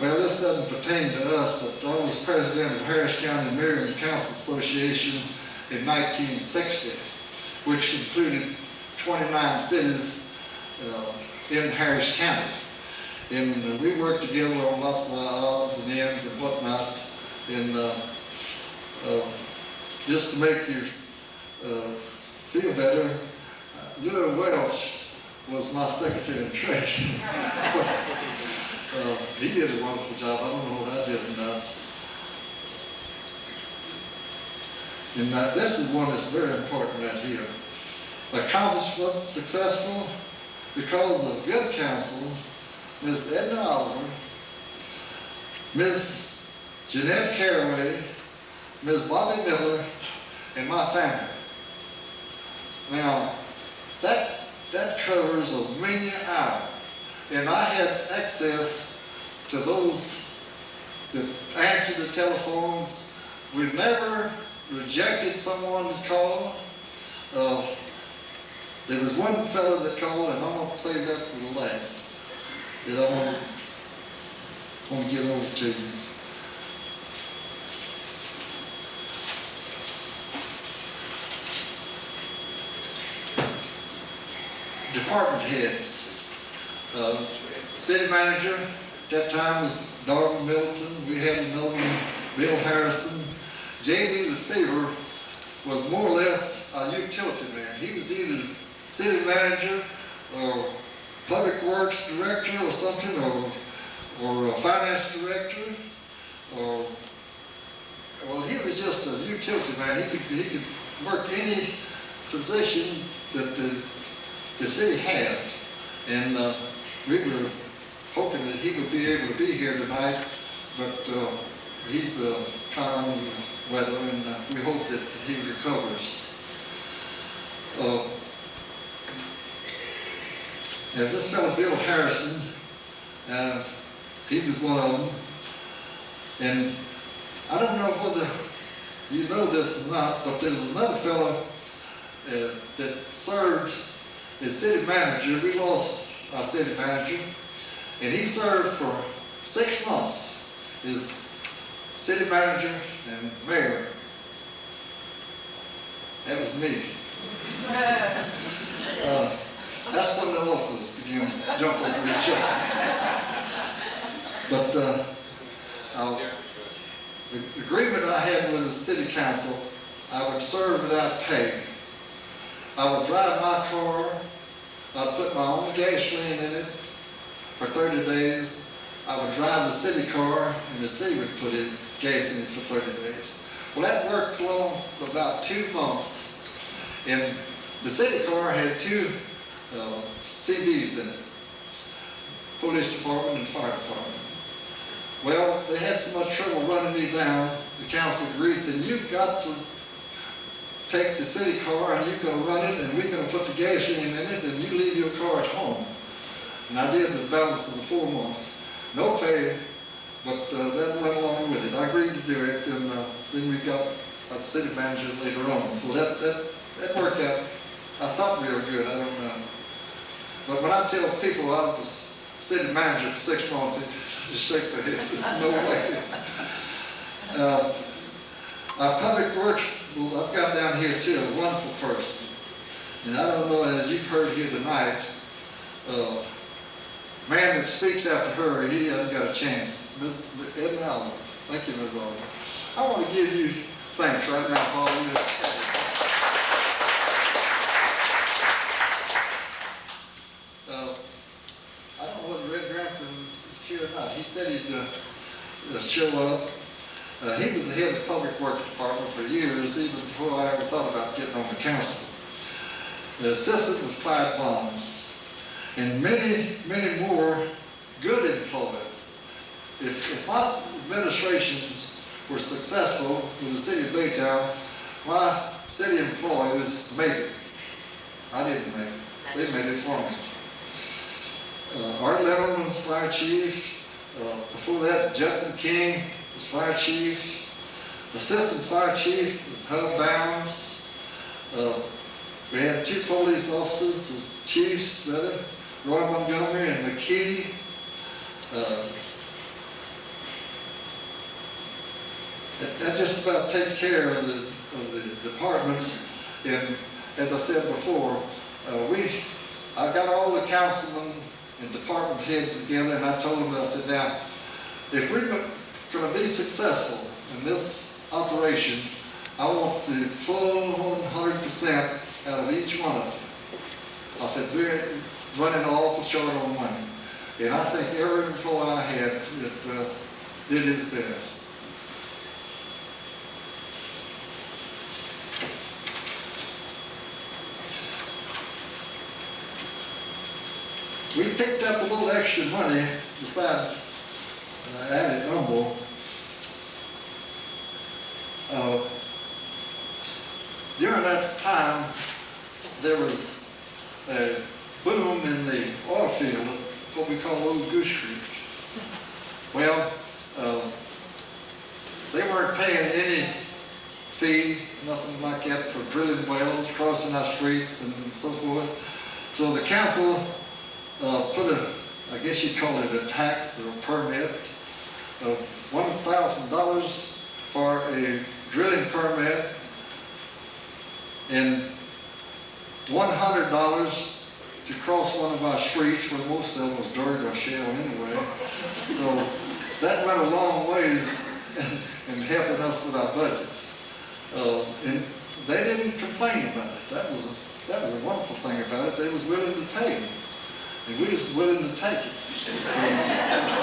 Well, this doesn't pertain to us, but I was president of Harris County Mayor and Council Association in 1960, which included 29 cities in Harris County. And we worked together on lots of odds and ends and whatnot. And just to make you feel better, Lou Welch was my secretary and treasurer. So, he did a wonderful job. I don't know what I did or not. And this is one that's very important right here. Accomplishment successful because of good counsel, Ms. Edna Oliver, Ms. Jeanette Caraway, Ms. Bobby Miller, and my family. Now, that covers a many hours. And I had access to those that answered the telephones. We never rejected someone's call. There was one fellow that called, and I'm going to say that for the last, that I want to get over to you. Department heads. City manager at that time was Darwin Milton. We had another one, Bill Harrison. J.B. LeFevre was more or less a utility man. He was either city manager or public works director or something, or a finance director, or, well, he was just a utility man. He could work any position that the city had. And we were hoping that he would be able to be here tonight, but he's kind of under the weather, and we hope that he recovers. There's this fellow, Bill Harrison. He was one of them. And I don't know whether you know this or not, but there's another fellow that served as city manager. We lost our city manager, and he served for 6 months as city manager and mayor. That was me. That's when the horses began to jump over each other. But the agreement I had with the city council, I would serve without pay. I would drive my car. I'd put my own gasoline in it for 30 days. I would drive the city car, and the city would put in gas in it for 30 days. Well, that worked along for about 2 months, and the city car had 2 CDs in it, police department and fire department. Well, they had so much trouble running me down, the council agreed, said, you've got to take the city car and you're going to run it and we're going to put the gasoline in it and you leave your car at home. And I did the balance of the 4 months. No pay, but that went along with it. I agreed to do it, and then we got a city manager later on. So that worked out. I thought we were good, I don't know. But when I tell people I was city manager for 6 months, they just shake their head. No way. Our public works, well, I've got down here too, a wonderful person. And I don't know, as you've heard here tonight, man that speaks after her, he hasn't got a chance. Miss Edna Oliver. Thank you, Ms. Oliver. I want to give you thanks right now, Paul. I don't know whether Red Pruett is here or not. He said he'd show up. He was the head of the Public Works Department for years, even before I ever thought about getting on the council. The assistant was Clyde Bombs, and many, many more good employees. If my administrations were successful in the city of Baytown, my city employees made it. I didn't make it. They made it for me. Art Lennon was fire chief. Before that, Judson King was fire chief. Assistant fire chief was Hub Bounds. We had 2 police officers, the chiefs, Roy Montgomery and McKee. That just about takes care of the departments. And as I said before, I got all the councilmen and department heads together, and I told them, I said, now, if we're going to be successful in this operation, I want the full 100% out of each one of you. I said, we're running awful short on money. And I think every employee I had that did his best. We picked up a little extra money besides added rumble. During that time, there was a boom in the oil field, what we call Old Goose Creek. Well, they weren't paying any fee, nothing like that, for drilling wells, crossing our streets, and so forth. So the council put I guess you'd call it a tax or a permit of $1,000 for a drilling permit and $100 to cross one of our streets, where most of them was dirt or shale anyway. So that went a long ways in helping us with our budget. And they didn't complain about it. That was a wonderful thing about it. They was willing to pay. And we was willing to take it.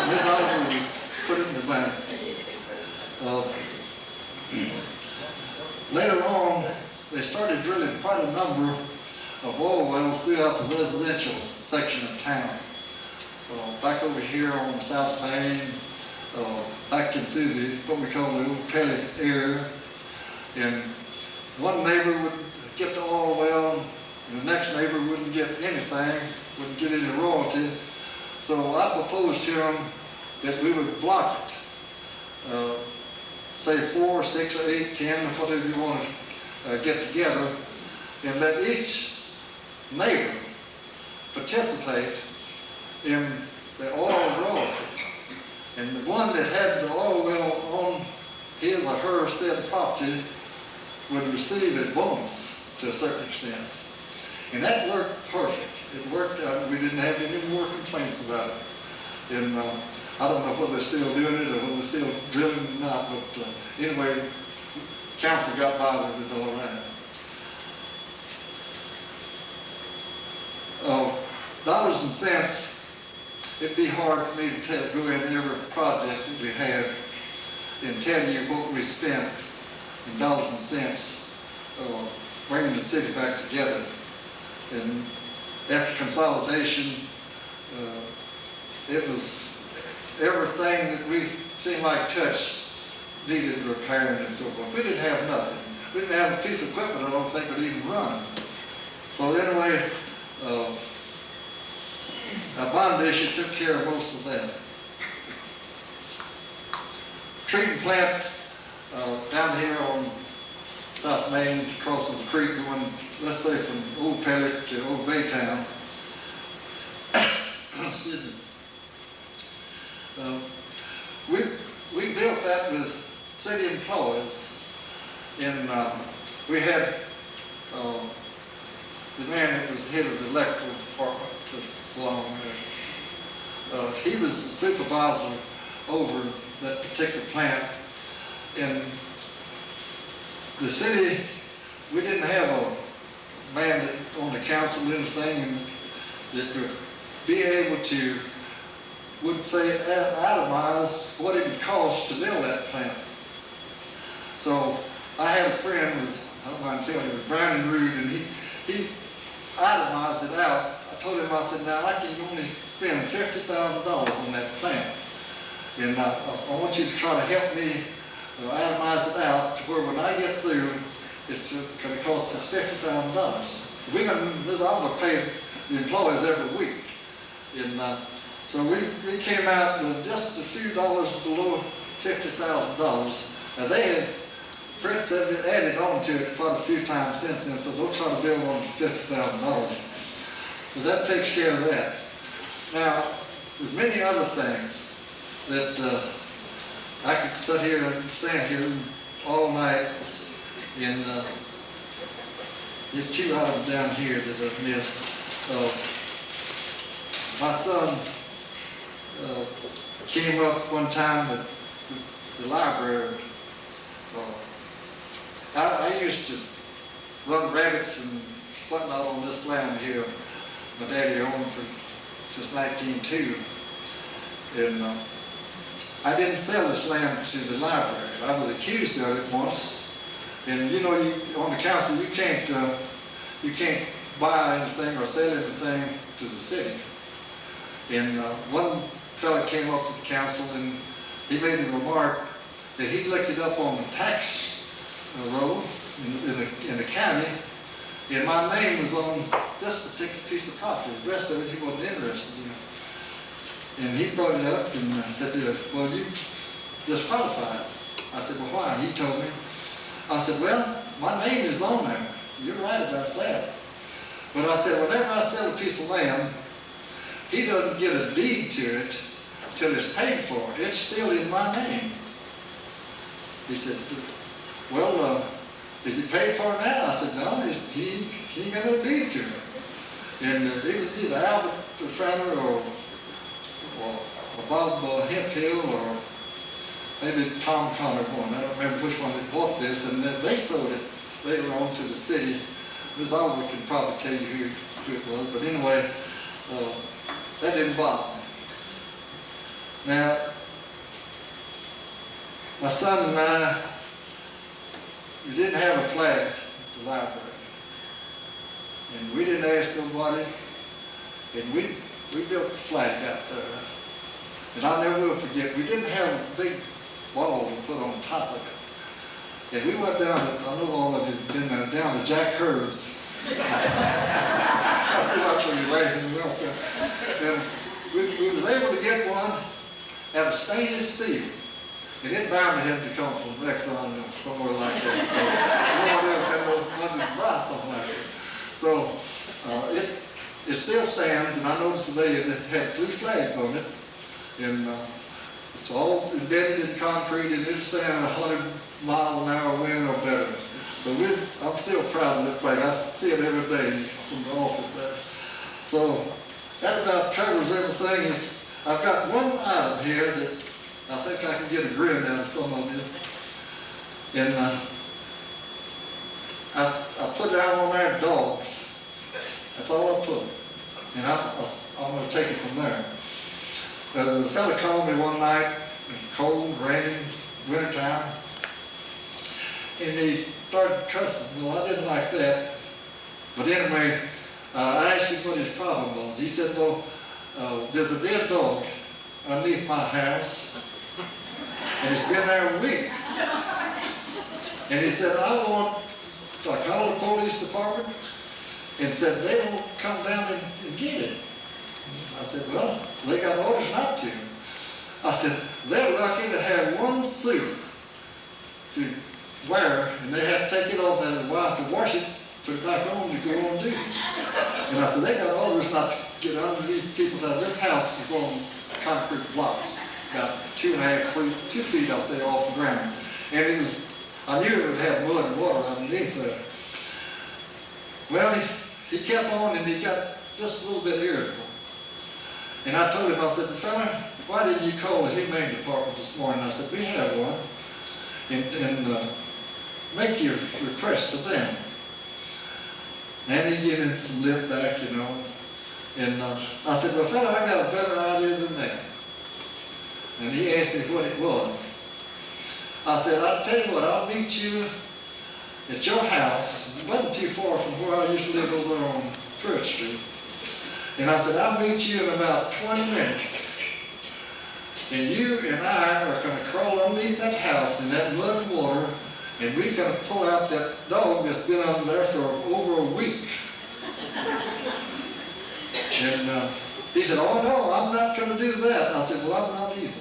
Ms. Oliver was put it in the bank. Later on, they started drilling quite a number of oil wells throughout the residential section of town. Back over here on the South Main, back into what we call the old Pelly area. And one neighbor would get the oil well, and the next neighbor wouldn't get anything, wouldn't get any royalty. So I proposed to him that we would block it. Say 4, 6, or 8, 10, whatever you want to get together, and let each neighbor participate in the oil royalty. And the one that had the oil well on his or her said property would receive a bonus to a certain extent. And that worked perfect. It worked out. We didn't have any more complaints about it. And I don't know whether they're still doing it or whether they're still drilling or not, but anyway, council got by with it all right. Dollars and cents, it'd be hard for me to go in every project that we had and tell you what we spent in dollars and cents, bringing the city back together. And after consolidation, it was everything that we seemed like touched needed repairing and so forth. We didn't have nothing. We didn't have a piece of equipment I don't think would even run. So anyway, a bond issue took care of most of that. Treatment plant down here on South Main, crosses the creek going, let's say from Old Pellet to Old Baytown. Excuse me. We built that with city employees, and we had the man that was head of the electrical department for so long. He was the supervisor over that particular plant. In the city, we didn't have a man that on the council or anything and that would be able to, would say, itemize what it would cost to build that plant. So I had a friend with, I don't mind telling you, with Bryan and he itemized it out. I told him, I said, now I can only spend $50,000 on that plant. And I want you to try to help me itemize it out to where when I get through, it's going to cost us $50,000. I'm going to pay the employees every week. And so we came out with just a few dollars below $50,000. Now they had, Fritz had added on to it quite a few times since then, so they'll try to build on to $50,000. So that takes care of that. Now, there's many other things that I could sit here and stand here all night, and there's two items down here that I've missed. My son came up one time with the library. I used to run rabbits and whatnot on this land here. My daddy owned since 1902. And I didn't sell this land to the library. I was accused of it once. And you know, on the council, you can't buy anything or sell anything to the city. And one fellow came up to the council and he made a remark that he looked it up on the tax roll in the county, and my name was on this particular piece of property. The rest of it he wasn't interested in. And he brought it up and said, well, you disqualified. I said, well, why? He told me. I said, well, my name is on there. You're right about that. But I said, whenever I sell a piece of land, he doesn't get a deed to it till it's paid for. It's still in my name. He said, well, is it paid for now? I said, no, he ain't got no deed to it. And it was either Albert Franner or Bob Hemphill or maybe Tom Connor one. I don't remember which one that bought this, and they sold it later on to the city. Ms. Oliver can probably tell you who it was, but anyway, that didn't bother me. Now, my son and I, we didn't have a flag at the library, and we didn't ask nobody, and we built the flag out there. And I never will forget, we didn't have a big wall to put on top of it. And we went down, I know all of you have been down to Jack Herb's. I see lots of you laughing about that. And we was able to get one out of stainless steel. And it bound to have to come from Exxon or somewhere like that. No one else had no money to buy something like that. So it still stands, and I noticed today it had 3 flags on it. And it's all embedded in concrete, and it'll stand 100-mile-an-hour wind or better. So I'm still proud of that flag. I see it every day from the office there. So that about covers everything. I've got one item here that I think I can get a grin out of some of you. And I put down on there dogs. That's all I put. And I'm going to take it from there. The fellow called me one night, it was cold, raining, wintertime, and he started cussing. Well, I didn't like that. But anyway, I asked him what his problem was. He said, well, there's a dead dog underneath my house, and it's been there a week. And he said, I called the police department and said they won't come down and get it. I said, well, they got orders not to. I said, they're lucky to have one suit to wear, and they have to take it off and the wife to wash it, put it back on to go on duty. And I said, they got orders not to get under these people's house. This house is on concrete blocks, about 2 feet, I'll say, off the ground. And it was, I knew it would have mud and water underneath there. Well, he kept on, and he got just a little bit irritable. And I told him, I said, fella, why didn't you call the humane department this morning? I said, we have one. And make your request to them. And he gave him some lip back, you know. And I said, well, fella, I got a better idea than that. And he asked me what it was. I said, I'll tell you what, I'll meet you at your house. It wasn't too far from where I used to live over there on Pruett Street. And I said, I'll meet you in about 20 minutes. And you and I are going to crawl underneath that house in that mud and water, and we're going to pull out that dog that's been under there for over a week. And he said, oh no, I'm not going to do that. I said, well, I'm not either.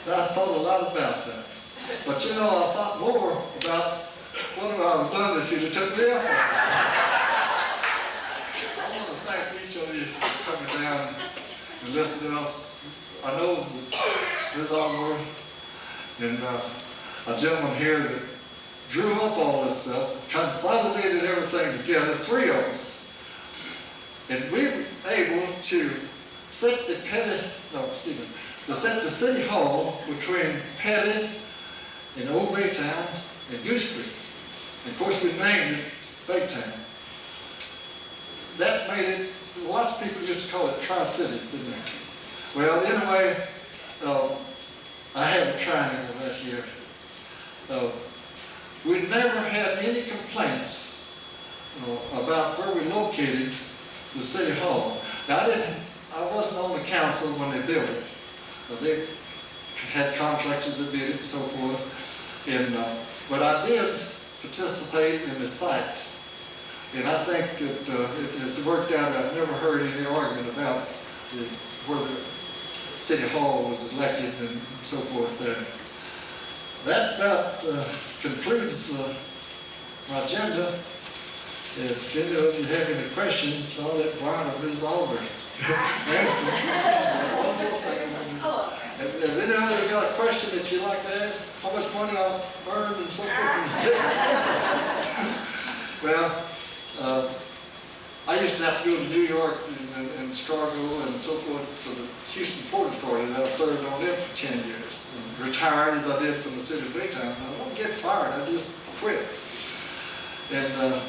I thought a lot about that. But you know, I thought more about what I would have done if you'd have took me up on it. I want to thank each of you for coming down and listening to us. I know that Ms. Oliver and a gentleman here that drew up all this stuff, consolidated everything together, 3 of us. And we were able to set the set the city hall between Petty and Old Baytown and Goose Creek. And of course, we named it Baytown. That made it, lots of people used to call it Tri-Cities, didn't they? Well, anyway, I have a triangle that year. We never had any complaints about where we located the city hall. Now, I wasn't on the council when they built it. They had contractors that did it and so forth. And, but I did participate in the site. And I think that it has worked out. I've never heard any argument about where the city hall was elected and so forth there. That about concludes my agenda. If any of you have any questions, I'll let Bryan or Ms. Oliver answer. Has any of you got a question that you'd like to ask? How much money I've earned and so forth in the city? Well, I used to have to go to New York and Chicago and so forth for the Houston Port Authority, and I served on them for 10 years. And retired as I did from the city of Baytown. I don't get fired, I just quit. And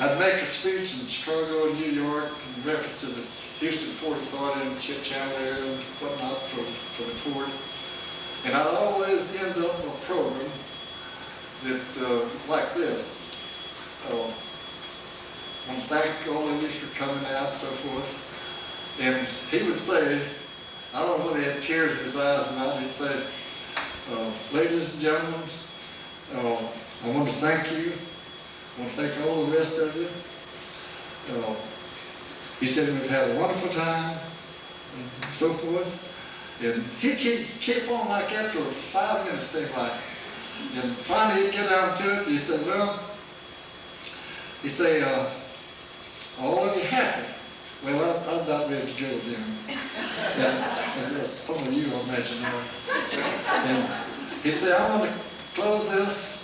I'd make a speech in Chicago and New York in reference to the Houston Port Authority and Chip Channel area and whatnot for the port. And I'd always end up a program that, like this. I want to thank all of you for coming out and so forth. And he would say, I don't know whether he had tears in his eyes or not, he'd say, ladies and gentlemen, I want to thank you. I want to thank all the rest of you. He said we've had a wonderful time and so forth. And he'd keep on like that for 5 minutes, seemed like. And finally he'd get down to it, and he said, well, he'd say, all of you happy? Well, I'm not ready to go with him. And some of you, I imagine, know. And he'd say, I want to close this,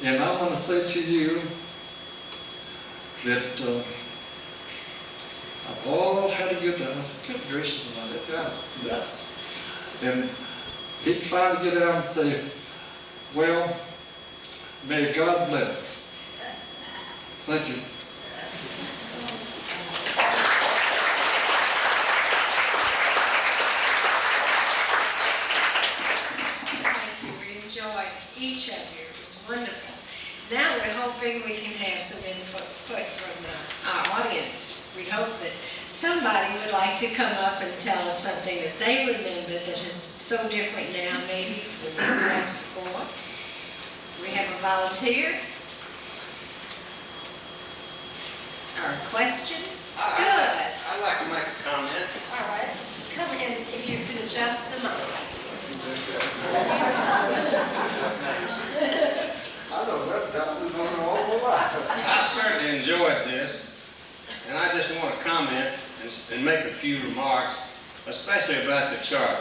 and I want to say to you that I've all had a good time. I said, good gracious, about that guy's nuts. And he'd finally get out and say, well, may God bless. Thank you. enjoyed each of you. It was wonderful. Now we're hoping we can have some input from our audience. We hope that somebody would like to come up and tell us something that they remember that is so different now, maybe from what it was before. We have a volunteer. Or a question? Good. I'd like to make a comment. All right. Come in if you can adjust the mic. I know that job is going on all the life. I've certainly enjoyed this, and I just want to comment and make a few remarks, especially about the charter.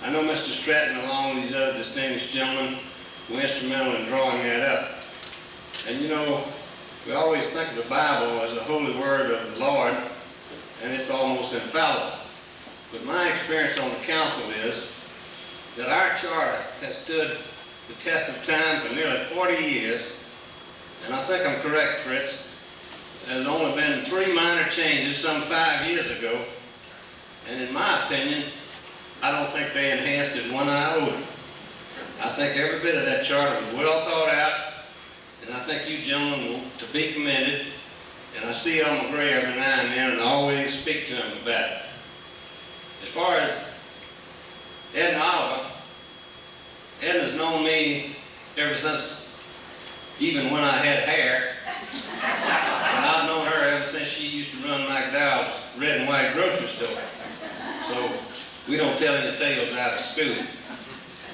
I know Mr. Stratton, along with these other distinguished gentlemen, were instrumental in drawing that up. And you know, we always think of the Bible as the holy word of the Lord, and it's almost infallible. But my experience on the council is that our charter has stood the test of time for nearly 40 years, and I think I'm correct, Fritz. There's only been 3 minor changes some 5 years ago, and in my opinion, I don't think they enhanced it one iota. I think every bit of that charter was well thought out, and I think you gentlemen will to be commended, and I see Elmer Gray every now and then and I always speak to him about it. As far as Edna Oliver, Edna's known me ever since, even when I had hair, and I've known her ever since she used to run McDowell's red and white grocery store. So we don't tell any tales out of school.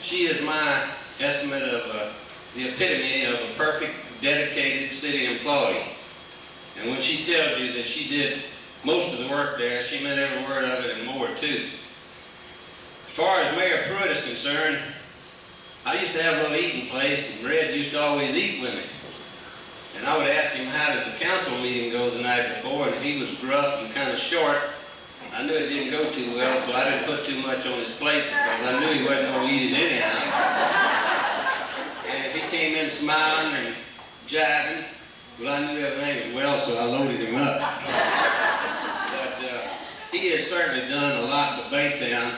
She is my estimate of the epitome of a perfect, dedicated city employee. And when she tells you that she did most of the work there, she meant every word of it and more too. As far as Mayor Pruett is concerned, I used to have a little eating place, and Red used to always eat with me. And I would ask him how did the council meeting go the night before, and he was gruff and kind of short. I knew it didn't go too well, so I didn't put too much on his plate because I knew he wasn't going to eat it anyhow. And he came in smiling and jiving. Well, I knew everything was well, so I loaded him up. But he has certainly done a lot for Baytown,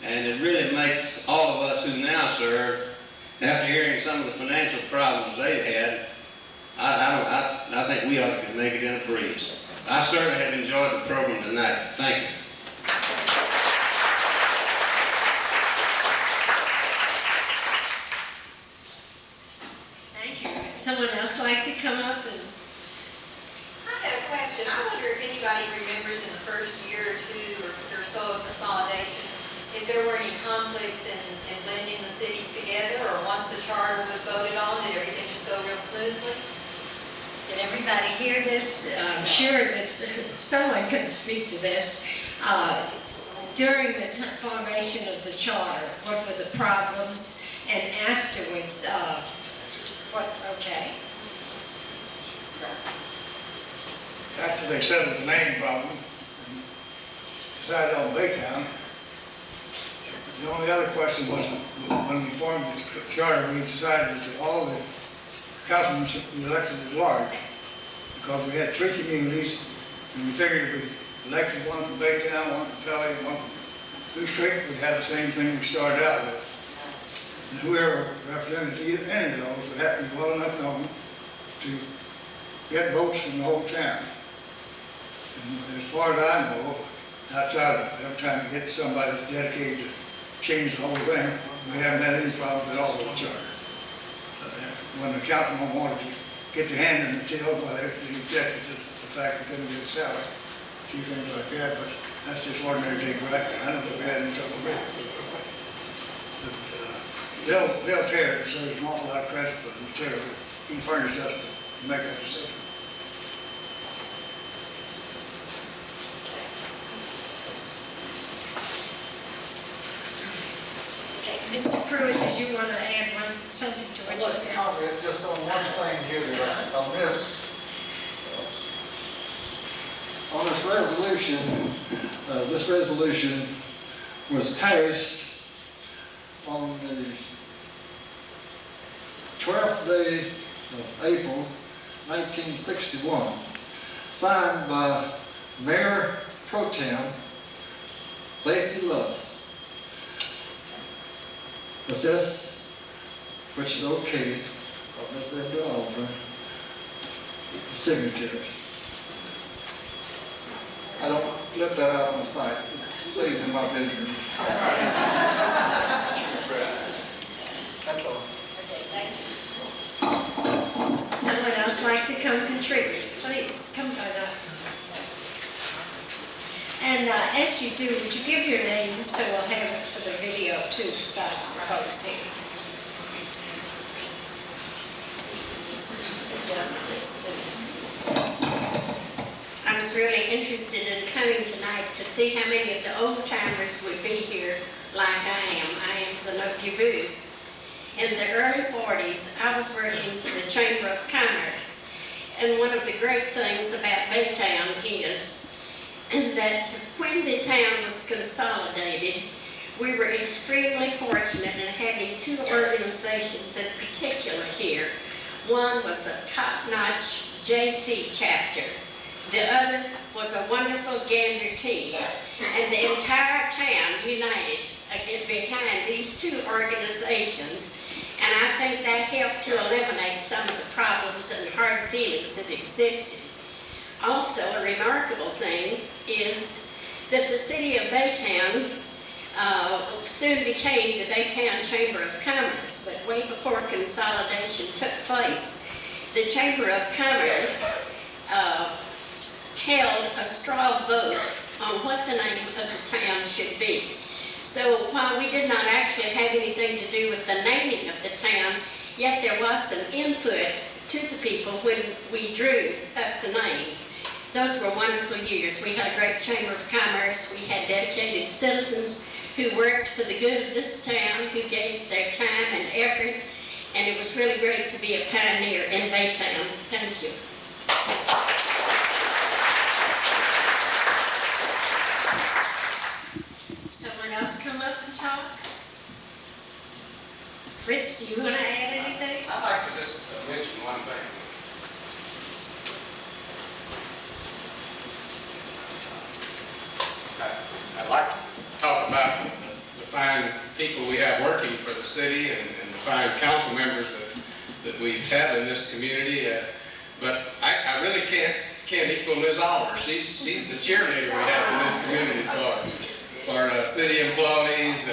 and it really makes all of us who now serve, after hearing some of the financial problems they had, I think we ought to make it in a breeze. I certainly have enjoyed the program tonight. Thank you. Thank you. Would someone else like to come up and... I had a question. I wonder if anybody remembers in the first year or 2 or so of consolidation, if there were any conflicts in blending the cities together, or once the charter was voted on, did everything just go real smoothly? Did everybody hear this? I'm sure that someone could speak to this. During the formation of the charter, what were the problems? And afterwards, okay. After they settled the name problem and decided on Baytown, the only other question was when we formed the charter, we decided that all the councilmen should be elected at large, because we had 3 communities, and we figured if we elected one from Baytown, one from Pelley, and one from Goose Creek, we'd have the same thing we started out with. And whoever represented any of those would have to be well enough known to get votes from the whole town. And as far as I know, outside of every time you get somebody that's dedicated to change the whole thing, we haven't had any problems at all with the charter. When the councilman wanted to get their hand in the till, well, they objected to the fact they couldn't get a salary, a few things like that, but that's just ordinary day practice. I don't think we had any trouble with it. But Bill Terry deserves an awful lot of credit for the material that he furnished us to make that decision. Mr. Pruett, did you want to add something to what you Let's said? comment just on one thing here that I missed. On this resolution was passed on the 12th day of April, 1961, signed by Mayor Pro Tem Lacey Lewis. Assist which is okay, of Miss Edna Oliver, the signature. I don't let that out on the site. It stays in my bedroom. That's all. Someone else like to come contribute? Please, come on up. And as you do, would you give your name so we'll have it for the video too, besides the folks here? I was really interested in coming tonight to see how many of the old timers would be here like I am. I am Zenobia Booth. In the early 40s, I was working for the Chamber of Commerce. And one of the great things about Baytown is that when the town was consolidated, we were extremely fortunate in having two organizations in particular here. One was a top-notch JC chapter. The other was a wonderful Gander team. And the entire town united again behind these two organizations. And I think that helped to eliminate some of the problems and hard feelings that existed. Also, a remarkable thing is that the city of Baytown soon became the Baytown Chamber of Commerce, but way before consolidation took place, the Chamber of Commerce held a straw vote on what the name of the town should be. So while we did not actually have anything to do with the naming of the town, yet there was some input to the people when we drew up the name. Those were wonderful years. We had a great Chamber of Commerce. We had dedicated citizens who worked for the good of this town, who gave their time and effort, and it was really great to be a pioneer in Baytown. Thank you. Someone else come up and talk? Fritz, do you want to add anything? I'd like to just mention one thing. I'd like to talk about the fine people we have working for the city and the fine council members that we have in this community. But I really can't equal Ms. Oliver. She's the cheerleader we have in this community for city employees,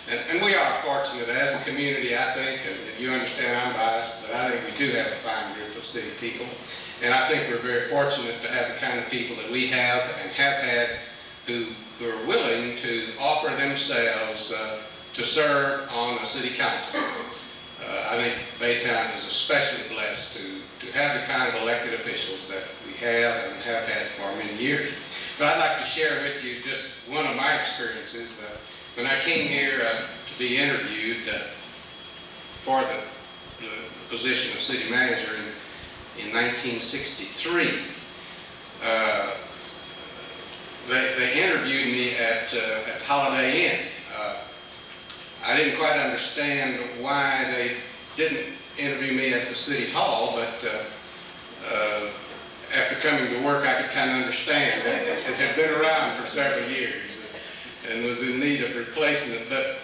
and we are fortunate as a community, I think, and you understand I'm biased, but I think we do have a fine group of city people. And I think we're very fortunate to have the kind of people that we have and have had who are willing to offer themselves to serve on a city council. I think Baytown is especially blessed to have the kind of elected officials that we have and have had for many years. But I'd like to share with you just one of my experiences. When I came here to be interviewed for the position of city manager in 1963, they interviewed me at Holiday Inn. I didn't quite understand why they didn't interview me at the city hall, but after coming to work, I could kind of understand that it had been around for several years and was in need of replacement. But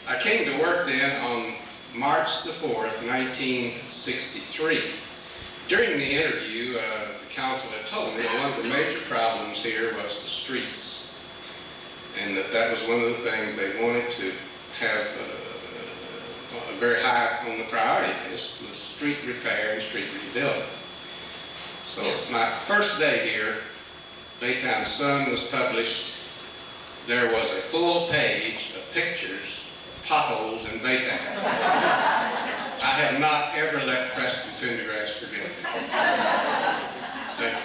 I came to work then on March the 4th, 1963. During the interview, the council had told me that one of the major problems here was the streets, and that was one of the things they wanted to have very high on the priority list was street repair and street rebuilding. So my first day here, Baytown Sun was published. There was a full page of pictures of potholes in Baytown. I have not ever let Preston Pendergrass forget it. Thank you.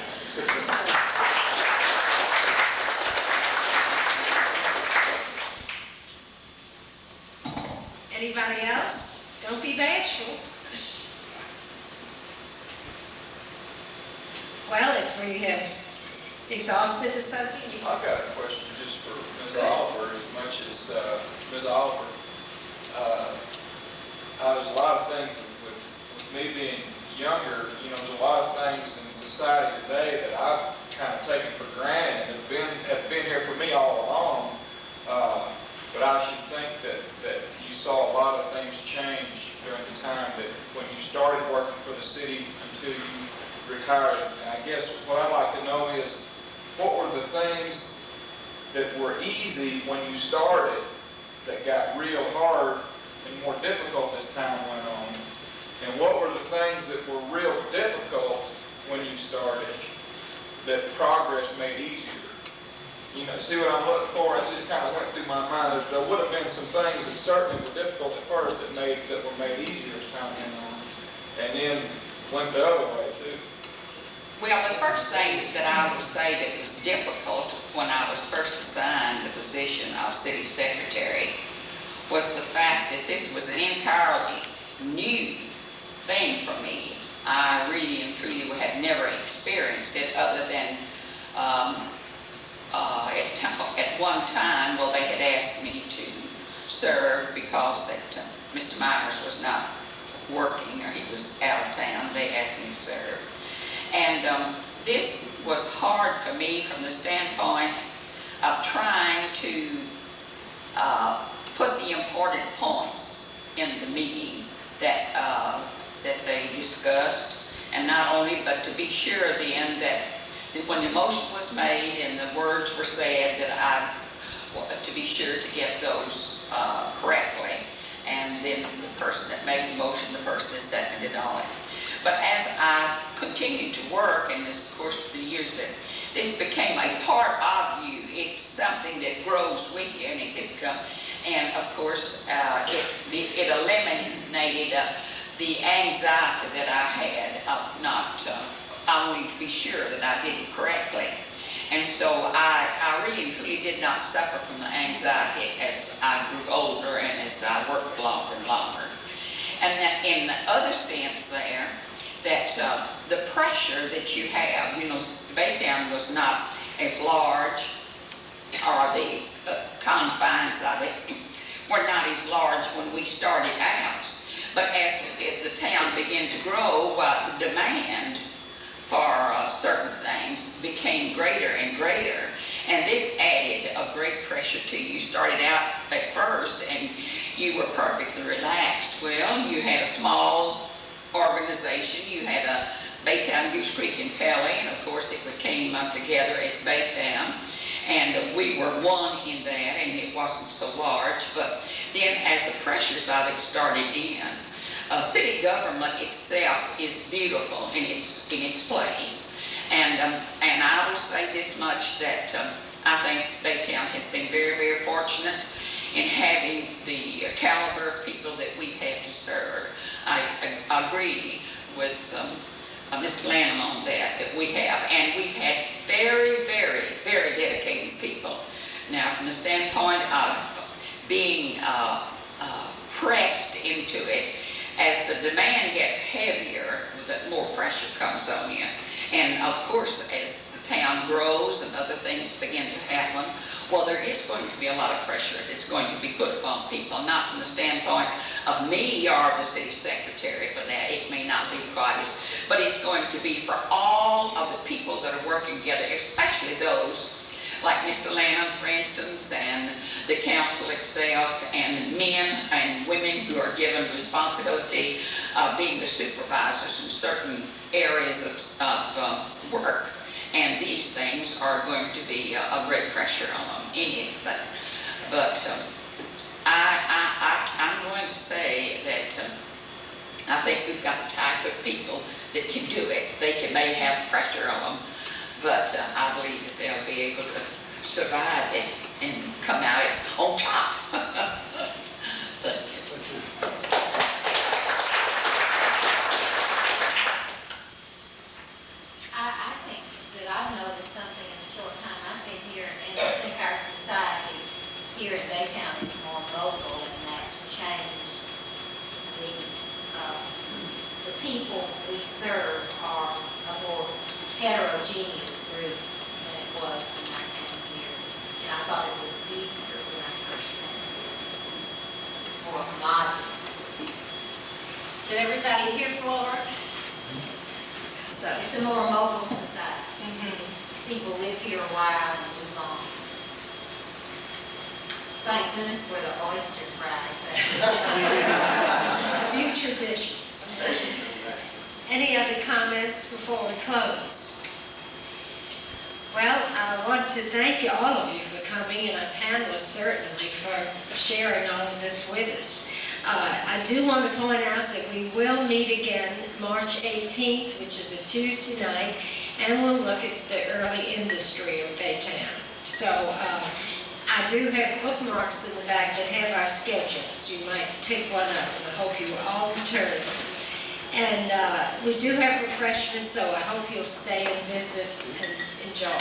Anybody else? Don't be bashful. Well, if we have exhausted the subject, I've got a question just for Ms. Oliver, as much as Ms. Oliver. There's a lot of things with me being younger, there's a lot of things in society today that I've kind of taken for granted and have been here for me all along. But I should think that you saw a lot of things change during the time that when you started working for the city until you retired. And I guess what I'd like to know is, what were the things that were easy when you started that got real hard and more difficult as time went on? And what were the things that were real difficult when you started that progress made easier? You know, see what I'm looking for? It just kind of went through my mind. There would have been some things that certainly were difficult at first that were made easier as time went on, and then went the other way too. Well, the first thing that I would say that was difficult when I was first assigned the position of city secretary was the fact that this was an entirely new thing for me. I really and truly had never experienced it other than at one time, well, they had asked me to serve because that Mr. Myers was not working, or he was out of town. They asked me to serve. And this was hard for me from the standpoint of trying to put the important points in the meeting that they discussed, and not only, but to be sure then that when the motion was made and the words were said, that to be sure to get those correctly. And then the person that made the motion, the person that seconded on it. But as I continued to work, and of course the years that this became a part of you, it's something that grows with you, and it's become, and of course it eliminated the anxiety that I had of not only to be sure that I did it correctly. And so I really and truly did not suffer from the anxiety as I grew older and as I worked longer and longer. And that in the other sense there, that the pressure that you have, you know, Baytown was not as large, or the confines of it were not as large when we started out. But as the town began to grow, the demand for certain things became greater and greater, and this added a great pressure to you. You started out at first and you were perfectly relaxed. Well, you had a small organization. You had a Baytown, Goose Creek, and Pelly, and of course it came together as Baytown, and we were one in that, and it wasn't so large. But then as the pressures of it started in, city government itself is beautiful in its place, and I will say this much, that I think Baytown has been very, very fortunate in having the caliber of people that we've had to serve. I agree with Mr. Lanham on that we have, and we've had very, very, very dedicated people. Now, from the standpoint of being pressed into it, as the demand gets heavier, the more pressure comes on you. And of course, as the town grows and other things begin to happen, well, there is going to be a lot of pressure that's going to be put upon people, not from the standpoint of me or the city secretary for that. It may not be quite as, but it's going to be for all of the people that are working together, especially those like Mr. Lanham, for instance, and the council itself, and men and women who are given responsibility of being the supervisors in certain areas of work. And these things are going to be a great pressure on them in it. But I'm going to say that I think we've got the type of people that can do it. They may have pressure on them, but I believe that they'll be able to survive it and come out on top. Thank you. I think that I've noticed something in the short time I've been here, and I think our society here in Baytown is more mobile, and that's changed. The people we serve are a more heterogeneous group than it was when I came here, and I thought it was easier when I first came here, more homogeneous. Did everybody hear Flora? So, It's a more mobile society. People live here a while and move on. Thank goodness for the oyster fries. Future dishes. Any other comments before we close? Well, I want to thank all of you for coming, and our panelists certainly for sharing all of this with us. I do want to point out that we will meet again March 18th, which is a Tuesday night, and we'll look at the early industry of Baytown. So I do have bookmarks in the back that have our schedules. You might pick one up, and I hope you will all return. And we do have refreshments, so I hope you'll stay and visit and enjoy.